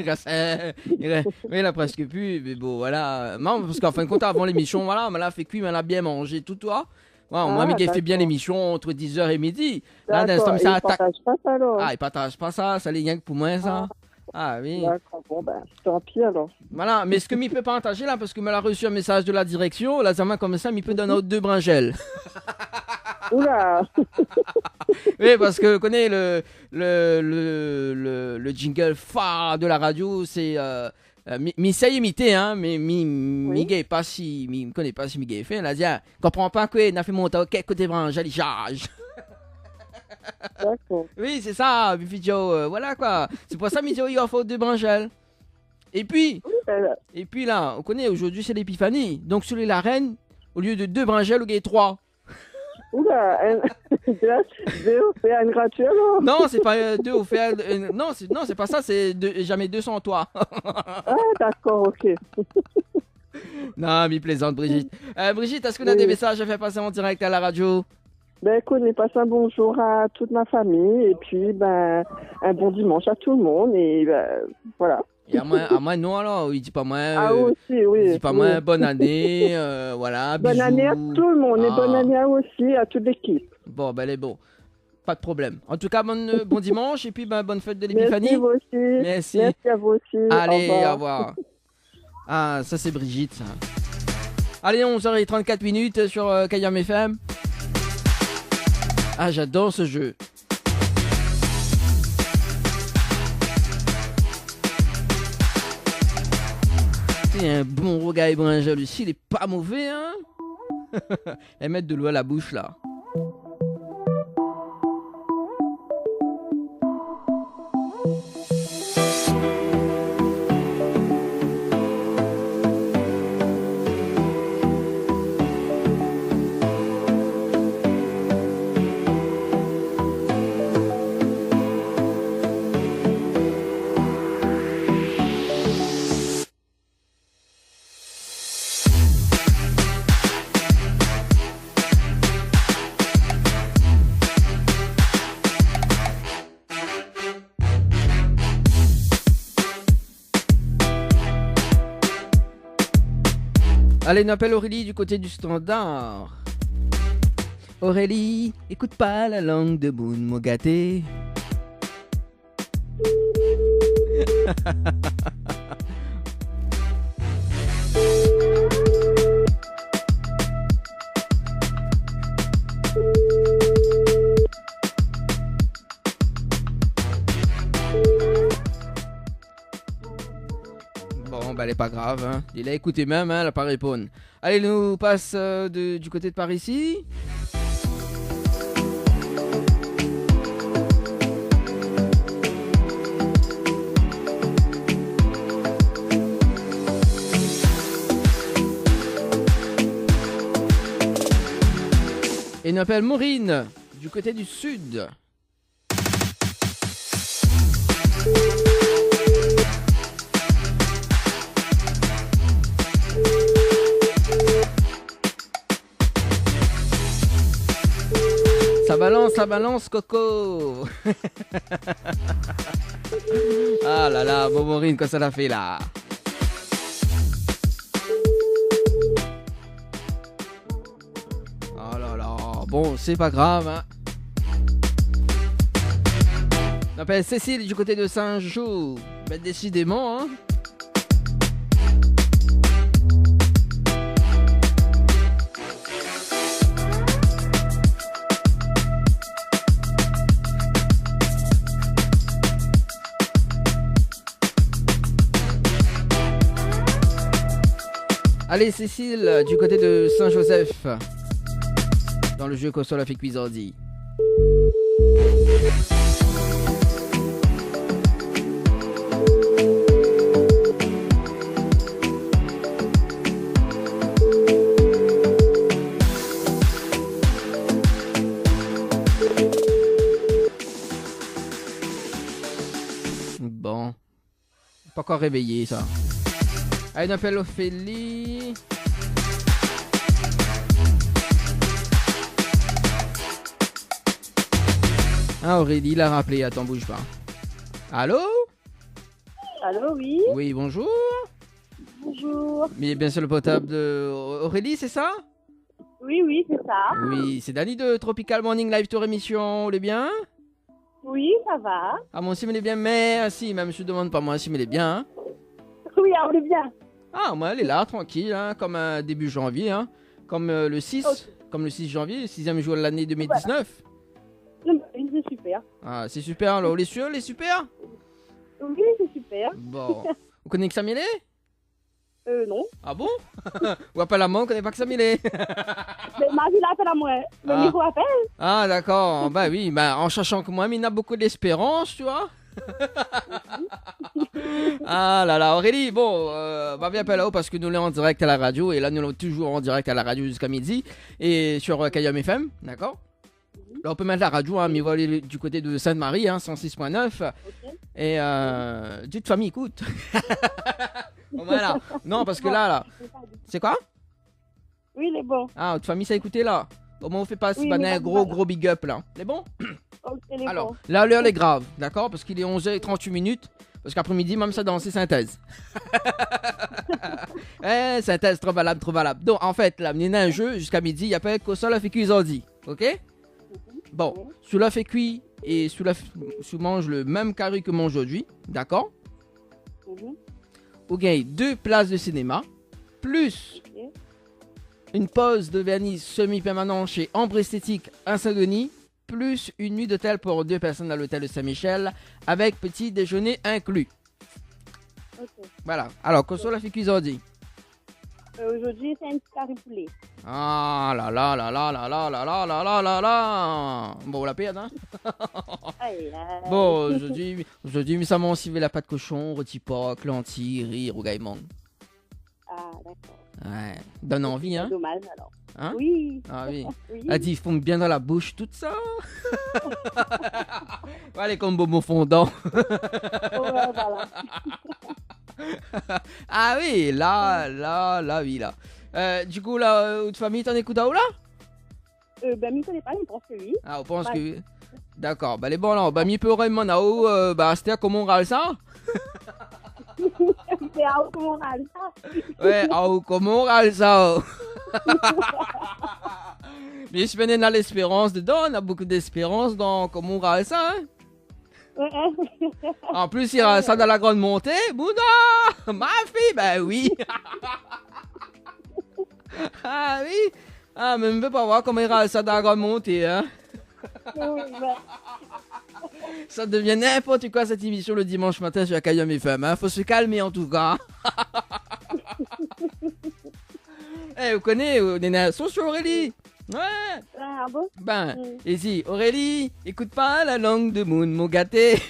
il a presque plus, mais bon, voilà. Non, parce qu'en fin de compte, avant l'émission, voilà, mais là, fait cuire, mais elle a bien mangé tout, toi. Voilà, moi, Miguel fait bien d'accord. l'émission entre 10h et midi. Là, d'accord. l'instant, Et ça ils attaque. partagent pas ça, alors. Ah, il partage pas ça, ça les gagne pour moi, ça. Ah oui. D'accord, bon, ben, tant pis, alors. Voilà, mais ce que m'y peut partager là, parce que me l'a reçu un message de la direction, là, ça m'a comme ça, m'y peut donner autre 2 bringelles. Oula. Oui, parce que, connais le jingle phare de la radio, c'est. Mi sait imiter, hein, mais Miguel pas si. Me connaît pas si Miguel fait. Elle a dit, ah, comprends pas que n'a fait monter au côté bringelle, il charge. D'accord. Oui, c'est ça, Bifidjo, voilà quoi. C'est pour ça, Miguel, il offre 2 bringelles. Et puis là, on connaît, aujourd'hui, c'est l'épiphanie. Donc, sur les reine, au lieu de 2 bringelles, on gagne 3. Oula, deux offerts, un gratuit alors. Non, c'est pas deux offerts. Non, c'est pas ça, c'est jamais 200 toi. Ah, d'accord, ok. Non, mais plaisante, Brigitte. Brigitte, est-ce qu'on a des messages à faire passer en direct à la radio? Ben écoute, on passe un bonjour à toute ma famille et puis ben un bon dimanche à tout le monde et ben voilà. Et à moi, non, alors, il dit pas moi. Ah aussi, oui. Il dit pas moi, bonne année, voilà. Bonne bisous. année à tout le monde et bonne année aussi à toute l'équipe. Bon, ben, elle est bon. Pas de problème. En tout cas, bon dimanche et puis ben, bonne fête de Merci l'Épiphanie. vous aussi. Merci. Merci à vous aussi. Allez, au au revoir. revoir. Ah, ça c'est Brigitte, ça. Allez, 11h34 sur Kayam FM. Ah, j'adore ce jeu. C'est un bon rogaille brinjol ici, il est pas mauvais, hein. Elle met de l'eau à la bouche, là. Allez, on appelle Aurélie du côté du standard. Aurélie, écoute pas la langue de Boun Mogaté. Bon, bah elle est pas grave, hein. Il a écouté même, hein, elle a pas répondu. Allez, nous passe du côté de Paris ici. Et nous appelle Maureen du côté du sud. Ça balance, Coco. Ah là là, bon Maureen, qu'est-ce que ça l'a fait là? Oh là là, bon, c'est pas grave, hein. On appelle Cécile du côté de Saint-Jean. Ben décidément, hein. Allez Cécile, du côté de Saint-Joseph, dans le jeu console avec Cuisardi. Bon, pas encore réveillé ça. Allez, on appelle Ophélie. Ah, Aurélie l'a rappelé, attends, bouge pas. Allô? Allô, oui. Oui, bonjour. Bonjour. Mais bien sûr le portable de Aurélie, c'est ça? Oui, oui, c'est ça. Oui, c'est Dani de Tropical Morning Live Tour émission, vous allez bien? Oui, ça va. Ah, moi aussi, mais elle est bien, mais si, même je demande pas moi si, mais elle est bien. Hein? Oui, on est bien. Ah, moi, elle est là, tranquille, hein, comme début janvier, hein, comme le 6, Okay. comme le 6 janvier, le 6e jour de l'année 2019. Voilà. C'est super. Ah, c'est super, alors, les sûr, les super? Oui, c'est super. Bon. Vous connaissez Xamilé? Non. Ah bon? Ou apparemment, on connaît pas Xamilé. Mais ma vie l'appelle à moi. Le Ah. micro appelle. Ah, d'accord, bah oui, bah, en sachant que moi, il a beaucoup d'espérance, tu vois. Ah là là, Aurélie, bon, va bien pas là-haut parce que nous l'avons en direct à la radio et là nous l'avons toujours en direct à la radio jusqu'à midi et sur Kayam FM, d'accord? Là on peut mettre la radio, hein, mais il va aller du côté de Sainte-Marie, hein, 106.9 et Dieu de famille, écoute. Voilà, non parce que là, c'est quoi? Oui, il est bon. Ah, votre famille ça a écouté là? Comment on fait pas Oui, un mais gros big up là? C'est bon? Ok, il est Alors, bon. là, l'heure est grave, d'accord? Parce qu'il est 11h38 minutes. Parce qu'après-midi, même ça danser synthèse. Synthèse, trop valable, trop valable. Donc, en fait, là, il y a un jeu jusqu'à midi. Il appelle Kosola fait cuire ordi. OK? Bon, celui-là fait cuire et celui-là mange le même carré que moi aujourd'hui. D'accord? Vous gagnez 2 places de cinéma. Plus une pause de vernis semi-permanent chez Ambre Esthétique à Saint-Denis. Plus une nuit d'hôtel pour 2 personnes à l'hôtel de Saint-Michel avec petit déjeuner inclus. Voilà. Alors, Kosola fait cuire ordi. Aujourd'hui, c'est un petit carré poulet. Ah là là là là là là là là là là là là. Bon, la perte, hein? Bon, aujourd'hui, ça m'a civé la pâte cochon, rôti porc, lentilles, riz, rougaillement. Ah, d'accord. Ouais, donne envie, hein? Dommage, alors. Hein? Oui. Ah oui. Oui. Elle dit, ils font bien dans la bouche, tout ça. Allez, comme bonbon fondant. Voilà. Ah oui, là, oui, là. Du coup, là, votre famille, t'en écoutes à où, là? Ben, je ne connais pas, je pense que oui. Ah, on pense que... D'accord, bah les bons là, bah mi peut vraiment à où, bah c'était comment on râle ça? C'est à où comment on a ça? Ouais, à où comment on râle ça? Mais je suis dans l'espérance dedans, on a beaucoup d'espérance dans comment on râle ça, hein? En plus, il râle ça dans la grande montée, Bouddha! Ma fille, bah oui! Ah oui! Ah, mais je ne veux pas voir comment il râle ça dans la grande montée, hein? Ça devient n'importe quoi cette émission le dimanche matin sur Kayam FM, hein? Faut se calmer en tout cas. Eh, vous connaissez, on est sur Aurélie? Ouais! Ah bon? Ben, et si, Aurélie, écoute pas la langue de Moon, mon gâté.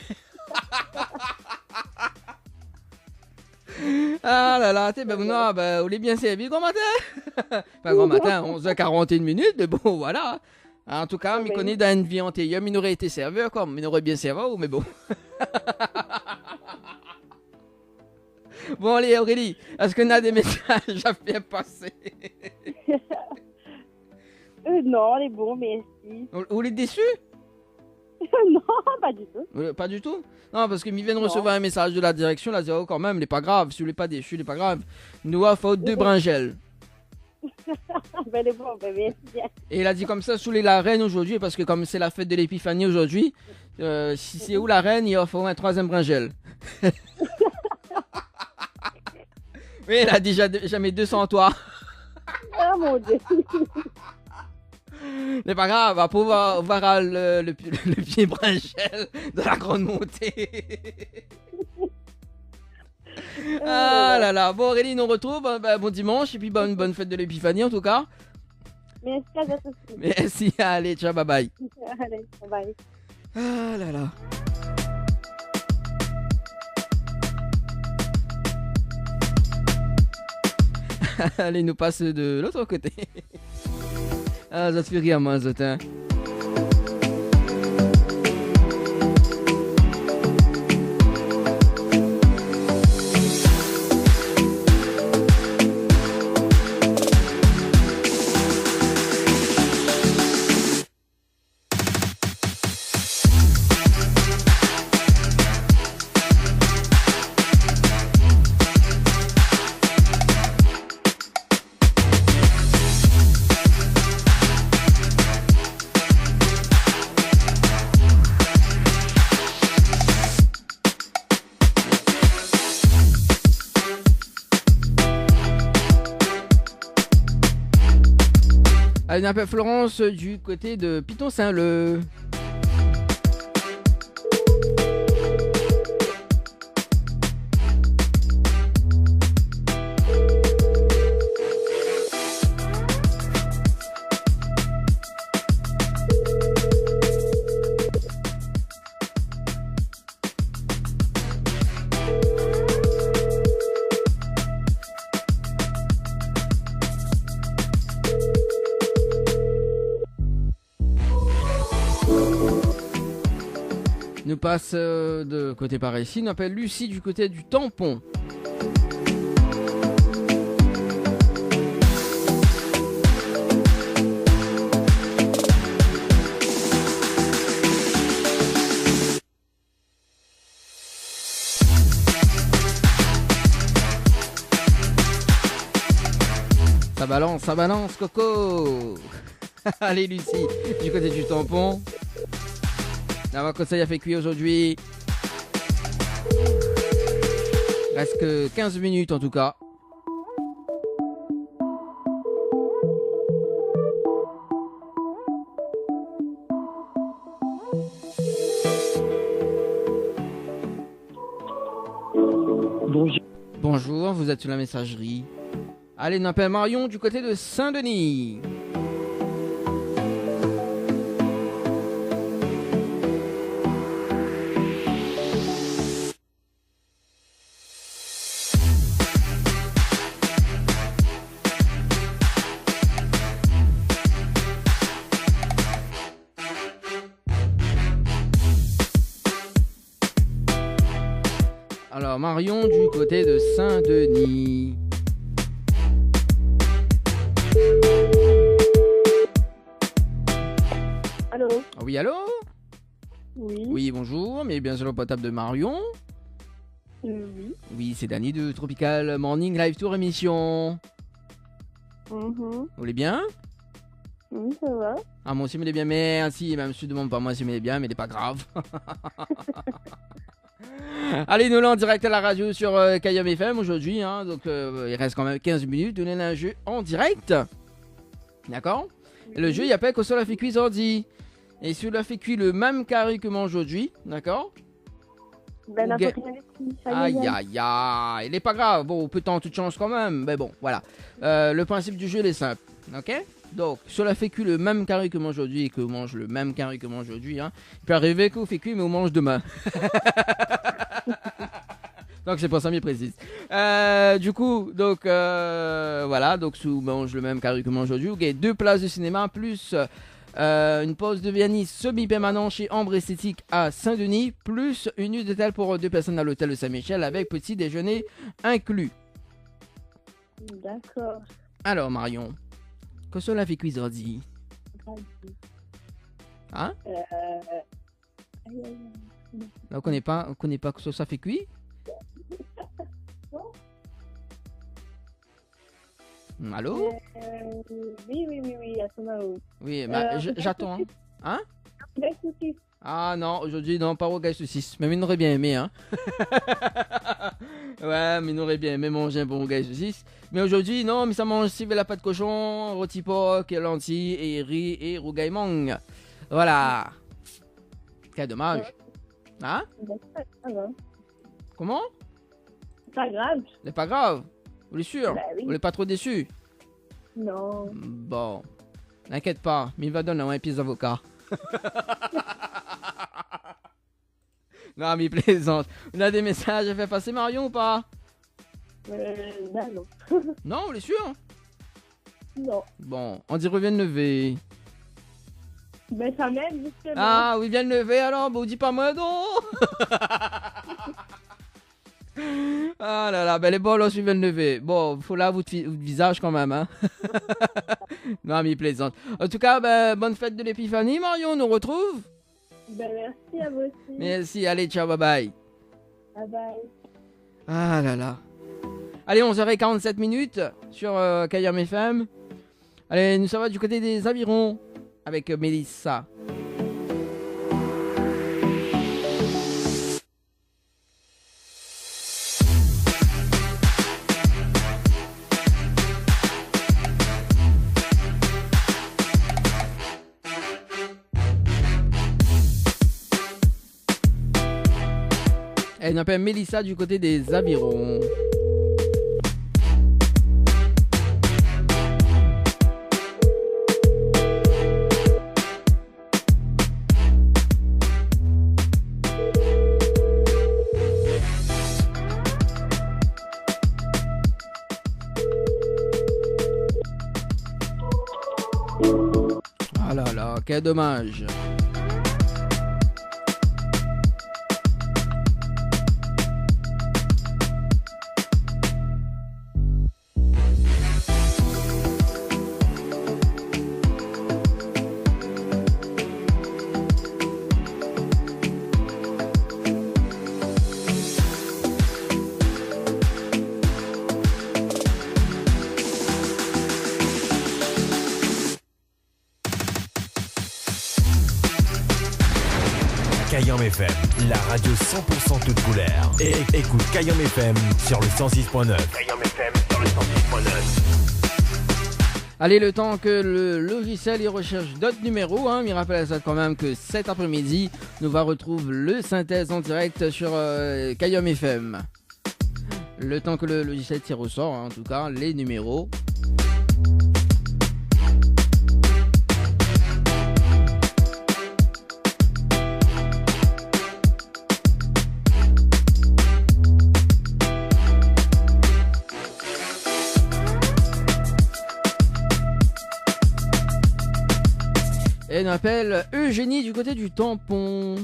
Ah là là, ben non, ben, on est bien servi grand matin. Pas grand matin, 11h41 minutes, mais bon, voilà. En tout cas, je connais dans une vie antérieure, il aurait été serveur, quoi. Il aurait bien servi, mais bon. Bon, allez, Aurélie, est-ce qu'on a des messages à faire passer? Non, elle est bon, merci. Vous êtes déçu? Non, pas du tout. Pas du tout? Non, parce que je viens de recevoir un message de la direction, là, oh, quand même, il n'est pas grave, si vous n'êtes pas déçu, il n'est pas grave. Nous avons 2 bringelles. Ben, elle est bon, ben, merci bien. Et il a dit comme ça, sous la reine aujourd'hui, parce que comme c'est la fête de l'épiphanie aujourd'hui, si c'est où la reine, il faut un 3e bringelle. Oui, il a déjà jamais 200 toi. Ah mon Dieu. C'est pas grave, après on va voir le pied bringelle de la grande montée. Ah là là, bon Aurélie, nous on retrouve, bon dimanche et puis bonne fête de l'épiphanie en tout cas. Merci à tous. Merci, allez, ciao, bye bye. Allez, bye. Ah là là. Allez, nous passe de l'autre côté. Ah, ça te fait rire, moi, Zotin. Elle appelle Florence du côté de Piton-Saint-Leu. passe de côté par ici. On appelle Lucie du côté du tampon. Ça balance, Coco. Allez, Lucie, du côté du tampon. La conseil a fait cuire aujourd'hui. Reste que 15 minutes en tout cas. Bonjour, vous êtes sur la messagerie. Allez, on appelle Marion du côté de Saint-Denis. Alors, Marion du côté de Saint-Denis. Allô? Ah oui, allô? Oui. Oui, bonjour, mais bien sûr le portable de Marion. Oui. Oui, c'est Dany de Tropical Morning Live Tour émission. Vous voulez bien? Oui, ça va. Ah, moi aussi, mais il est bien, merci. Même si je ne demande pas moi si il est bien, mais il n'est pas grave. Allez, nous là en direct à la radio sur Kayam FM aujourd'hui. Hein, donc, il reste quand même 15 minutes. Donnez un jeu en direct. D'accord? Et le jeu, il appelle Kosola fait cuire ordi. Et si on a fait cuire le même carré que moi aujourd'hui, d'accord? Ben, Ok. n'importe qui. Aïe aïe aïe, il est pas grave, bon, peu de temps, toute chance quand même, mais bon, voilà. Le principe du jeu il est simple, ok? Donc, si on a fait cuire le même carré que moi aujourd'hui et que vous mange le même carré que moi aujourd'hui, hein, il peut arriver que vous fait cuire mais on mange demain. Donc c'est pour ça que je précise. Du coup, donc voilà, donc si vous mange le même carré que moi aujourd'hui, vous gagnez 2 places de cinéma plus une pause de vernis semi-permanent chez Ambre Esthétique à Saint-Denis, plus une nuit d'hôtel pour 2 personnes à l'hôtel de Saint-Michel avec petit déjeuner inclus. D'accord. Alors Marion, que cela fait cuire ordi? Hein? Là, on connaît pas que ça fait cuire? Allô? Oui, à ton âge. Oui, bah, j'attends. Hein? Ah non, aujourd'hui, non, pas au gars saucisse. Mais il n'aurait bien aimé, hein. Ouais, mais il n'aurait bien aimé manger un bon gars saucisse. Mais aujourd'hui, non, mais ça mange aussi la pâte de cochon, rôti porc, lentilles et riz et rougail mang. Voilà. Quel dommage. Hein? Comment? Pas grave. C'est pas grave. Vous êtes sûr? Bah oui. Vous n'êtes pas trop déçu? Non. Bon. N'inquiète pas, mais il va donner un pièce d'avocat. Non, mais il plaisante. On a des messages à faire passer Marion ou pas? Ben non. Non, vous êtes sûr? Non. Bon, on dit revient de lever. Ben ça m'aide justement. Ah, oui, vient de lever alors, bon, dis pas moi non. Ah là là, ben les bolos, ils viennent de lever. Bon, faut là votre visage quand même, hein. Non, mais il plaisante. En tout cas, ben, bonne fête de l'épiphanie, Marion, on nous retrouve. Ben merci à vous aussi. Merci, allez, ciao, bye bye. Bye bye. Ah là là. Allez, 11h47 minutes sur Kayam FM. Allez, nous ça va du côté des avirons avec Mélissa. Elle s'appelle Mélissa du côté des avirons. Ah là là, quel dommage. Kayam FM, la radio 100% toute couleur. Et écoute Kayam FM sur le 106.9. Kayam FM sur le 106.9. Allez, le temps que le logiciel y recherche d'autres numéros, hein, il rappelle à ça quand même que cet après-midi, nous va retrouver le synthèse en direct sur Kayam FM. Le temps que le logiciel s'y ressort, hein, en tout cas, les numéros. Et on appelle Eugénie du côté du tampon.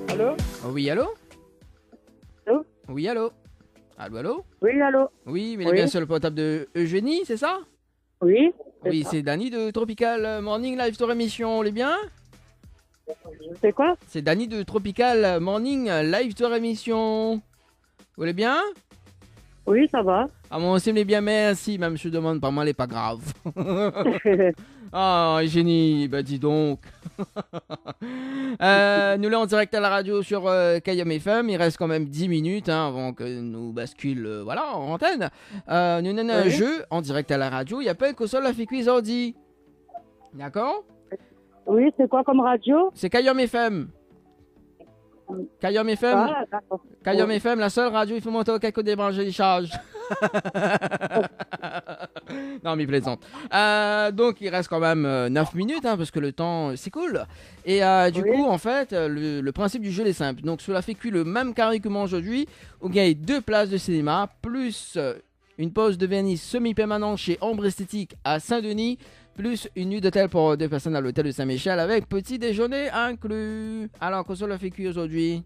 Allô? Oui, allô? Allô? Oui, allô? Allô, allô? Oui, allô? Oui, mais Oui. bien sur le portable de Eugénie, c'est ça? Oui? Oui, ça. c'est Dany de Tropical Morning Live Tour Émission, on est bien? C'est quoi? C'est Dany de Tropical Morning Live Tour Émission. Vous allez bien? Oui, ça va. Ah, moi aussi, mais bien, merci. Même je demande pas mal, elle est pas grave. Ah, Eugénie, bah dis donc. Nous là en direct à la radio sur Kayam FM. Il reste quand même 10 minutes hein, avant que nous bascule voilà, en antenne. Nous avons un Oui. jeu en direct à la radio. Il appelle Console la fait quiz ordi. D'accord? Oui, c'est quoi comme radio? C'est Kayam FM. Kayam FM. Ah, d'accord. Kayam FM, la seule radio, il faut monter au quelques débrancher les charges. Non, mais plaisante. Donc, il reste quand même 9 minutes, hein, parce que le temps s'écoule. Et du Oui. coup, en fait, le principe du jeu est simple. Donc, cela fait cuire le même curriculum aujourd'hui. Vous gagnez 2 places de cinéma, plus une pause de vernis semi-permanent chez Ombre Esthétique à Saint-Denis, plus une nuit d'hôtel pour 2 personnes à l'hôtel de Saint-Michel avec petit déjeuner inclus. Alors, qu'est-ce qu'on l'a fait cuire aujourd'hui?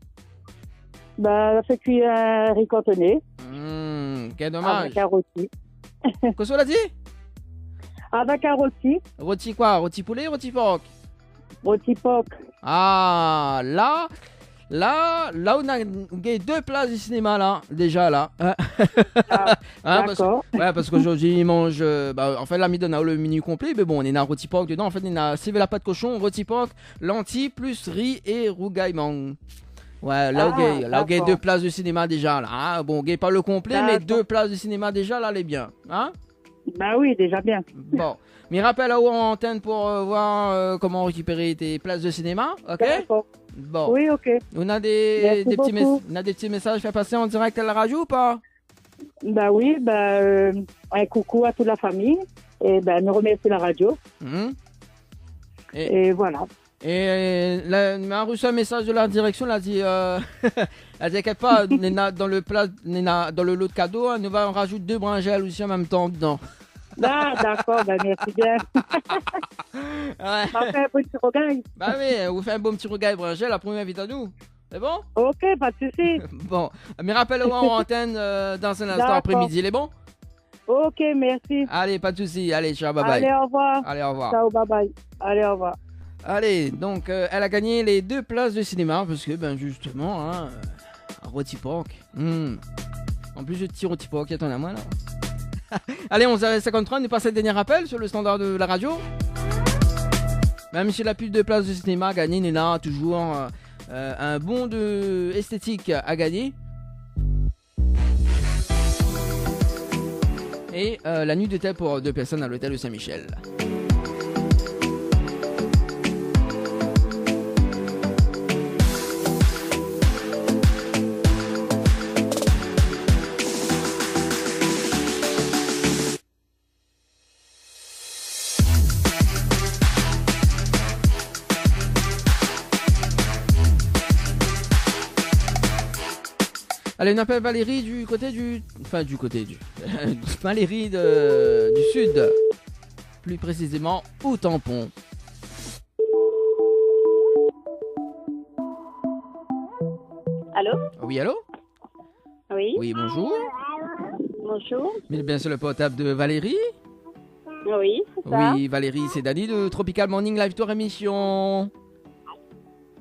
Bah, ça fait cuire un riz cantonné Quel dommage. avec un rôti. Qu'est-ce qu'on a dit? Avec un rôti, Rôti quoi? Rôti poulet, rôti porc? rôti porc. Ah, là, on a gagné 2 places du cinéma, là, déjà, là. Hein, Ah, parce, d'accord. ouais, parce qu'aujourd'hui, ils mangent... en fait, là, ils donnent le menu complet, mais bon, on est dans rôti porc dedans. En fait, on a civet la pâte cochon, rôti porc, lentilles, plus riz et rougaillement. Ouais, là, on gagne d'accord. 2 places de cinéma déjà, là. Hein. Bon, on gagne pas le complet, mais D'accord. 2 places de cinéma déjà, là, elle est bien. Hein? Bah oui, déjà bien. Bon, mais rappelle à haut en antenne pour voir comment récupérer tes places de cinéma, ok? D'accord. Bon, Oui, ok. on a Merci beaucoup. on a des petits messages à faire passer en direct à la radio ou pas? Bah oui, bah, un coucou à toute la famille. Et ben, nous remercie la radio. Mhm. Et voilà. Et là, on a reçu un message de la direction, elle a dit, elle dit qu'elle pas, dans le lot de cadeaux, hein, nous va en rajouter 2 brangelles aussi en même temps dedans. Ah, d'accord, ben merci bien. Ouais. On fait un petit regard. Bah oui, on vous fait un bon petit regard brangelle, la première invite à nous. C'est bon? Ok, pas de souci. Bon, mais rappelle-le en antenne dans un instant D'accord. après-midi, il est bon? Ok, merci. Allez, pas de soucis, allez, ciao, bye bye. Allez, au revoir. Allez, au revoir. Ciao, bye bye. Allez, au revoir. Allez, donc elle a gagné les 2 places de cinéma parce que, ben justement, hein, un rôti porc. En plus, je tire rôti porc, attends à moi là. Allez, 11h53, on est passé le dernier appel sur le standard de la radio. Même si la plus de places de cinéma gagnée, il y en a toujours un bon de esthétique à gagner. Et la nuit d'hôtel pour 2 personnes à l'hôtel de Saint-Michel. Allez, on appelle Valérie du côté du... Enfin, du côté du... Valérie du sud. Plus précisément, au tampon. Allô? Oui, allô? Oui. Oui, bonjour. Bonjour. Mais bien sûr le portable de Valérie. Oui, c'est ça. Oui, Valérie, c'est Dani de Tropical Morning Live Tour émission.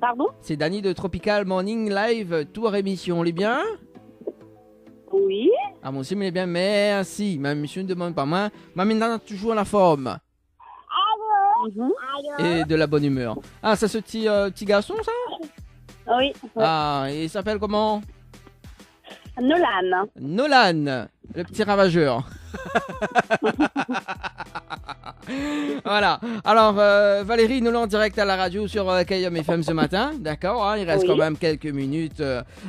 Pardon? C'est Dani de Tropical Morning Live Tour émission. On est bien? Oui. Ah, mon aussi, mais bien, merci. Ma monsieur ne demande pas moi. Ma maintenant toujours la forme Mhm. et de la bonne humeur. Ah, ça, ce petit garçon, ça? Oui. Ah, il s'appelle comment? Nolan. Nolan, le petit ravageur. Voilà. Alors, Valérie, nous en direct à la radio sur KM FM ce matin. D'accord, hein, il reste Oui. quand même quelques minutes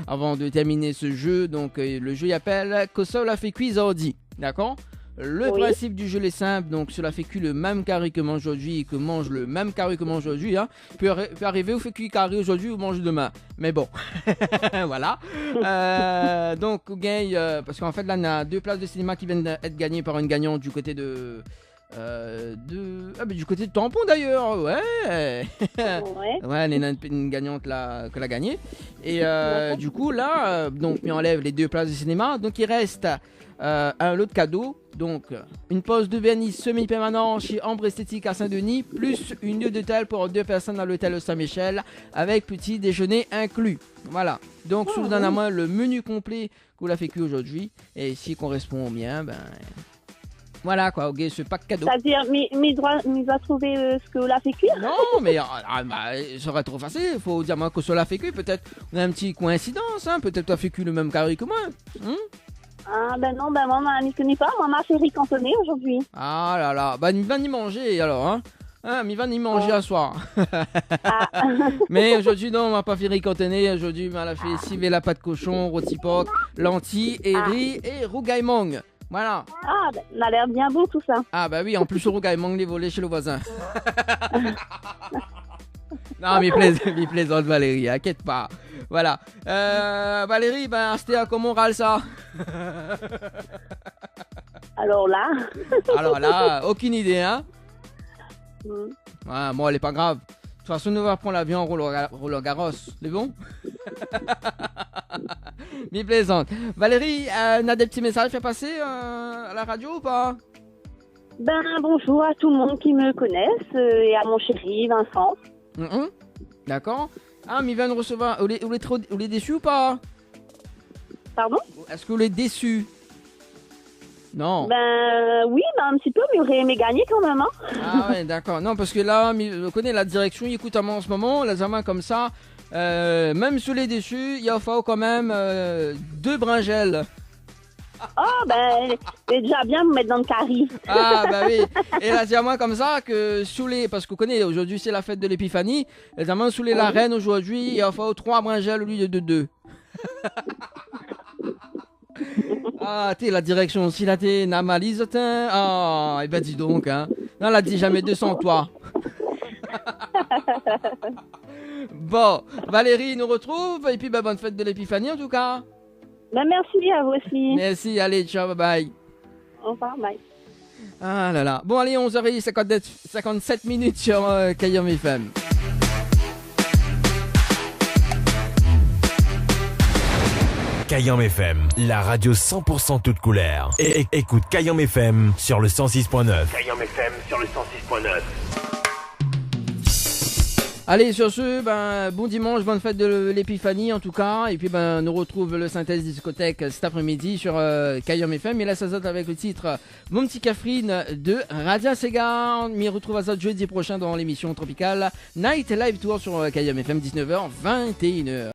avant de terminer ce jeu. Donc, le jeu il appelle Kosola fait quiz ordi. D'accord. Le Oui. principe du jeu est simple. Donc, cela fait cuit le même carré que mange aujourd'hui et que mange le même carré que mange aujourd'hui. Hein. Peut arriver ou fait cuit carré aujourd'hui ou mange demain. Mais bon, voilà. Donc, on gagne parce qu'en fait, là, on a 2 places de cinéma qui viennent d'être gagnées par une gagnante du côté du côté de Tampon d'ailleurs, ouais. Ouais. Ouais, il y a une gagnante là, que l'a gagné. Et du coup, là, donc, on enlève les 2 places de cinéma. Donc, il reste un lot de cadeaux. Donc, une pause de vernis semi-permanent chez Ambre Esthétique à Saint-Denis, plus une nuit d'hôtel pour 2 personnes à l'hôtel Saint-Michel, avec petit déjeuner inclus. Voilà. Donc, sous donne à moi le menu complet qu'on a fait que aujourd'hui. Et s'il correspond bien, ben. Voilà quoi, ok, ce pack cadeau. C'est-à-dire, mais doit trouver ce que l'a fait cuire? Non, mais ça serait trop facile. Il faut dire moi que cela fait que peut-être on a une petite coïncidence. Hein, peut-être tu as fait que le même carré que moi. Ah, ben non, ben moi, je ne connais pas. Moi, m'a fait riz cantonné aujourd'hui. Ah là là, bah il va y manger alors. Hein, il va y manger à soir. Ah. Mais aujourd'hui, non, on m'a pas fait riz cantonné. Aujourd'hui, on a fait civet la pâte cochon, rôti porc, lentilles et riz et rougaille-mong. Voilà. Ah, ben, ça a l'air bien bon tout ça. Ah bah oui, en plus le rougaille-mong les volé chez le voisin. Non, mais plaisante Valérie, inquiète pas. Voilà. Valérie, ben c'était à comment on râle ça? Alors là. Alors là, aucune idée, hein? Mm. Ouais, bon, elle est pas grave. De toute façon, nous va prendre l'avion en Roland Garros. C'est bon? Mais plaisante. Valérie, on a des petits messages à faire passer à la radio ou pas? Ben, bonjour à tout le monde qui me connaisse et à mon chéri Vincent. D'accord. Ah, mais il vient de recevoir. Vous êtes déçu ou pas? Pardon? Est-ce que vous êtes déçu? Non. Ben, oui, ben, un petit peu, mais j'aurais aimé gagner quand même, hein. Ah ouais, d'accord. Non, parce que là, je connais la direction, il écoute à moi en ce moment, les amants comme ça, même sous les déçus, il faut quand même 2 bringelles. Oh, ben, c'est déjà bien de me mettre dans le carré. Ah bah oui. Et là, c'est à moi comme ça que sous les... Parce que vous connaissez, aujourd'hui c'est la fête de l'épiphanie, les amants sous les la reine aujourd'hui, il faut 3 bringelles au lieu de 2. Ah, t'es la direction aussi, là, t'es Namalise, t'es. Ah, et ben dis donc, hein. Non, elle a dit jamais 200, toi. Bon, Valérie nous retrouve, et puis bah, bonne fête de l'épiphanie en tout cas. Ben, merci à vous aussi. Merci, allez, ciao, bye bye. Au revoir, bye. Ah là là. Bon, allez, 11h57 minutes sur KM FM. KM FM, la radio 100% toute couleur. Et écoute KM FM sur le 106.9. KM FM sur le 106.9. Allez, sur ce, ben, bon dimanche, bonne fête de l'épiphanie en tout cas. Et puis, ben, nous retrouve le synthèse discothèque cet après-midi sur KM FM. Et là, ça saute avec le titre Mon petit Catherine de Radia Sega. On m'y retrouve à ça jeudi prochain dans l'émission Tropicale Night Live Tour sur KM FM, 19h, 21h.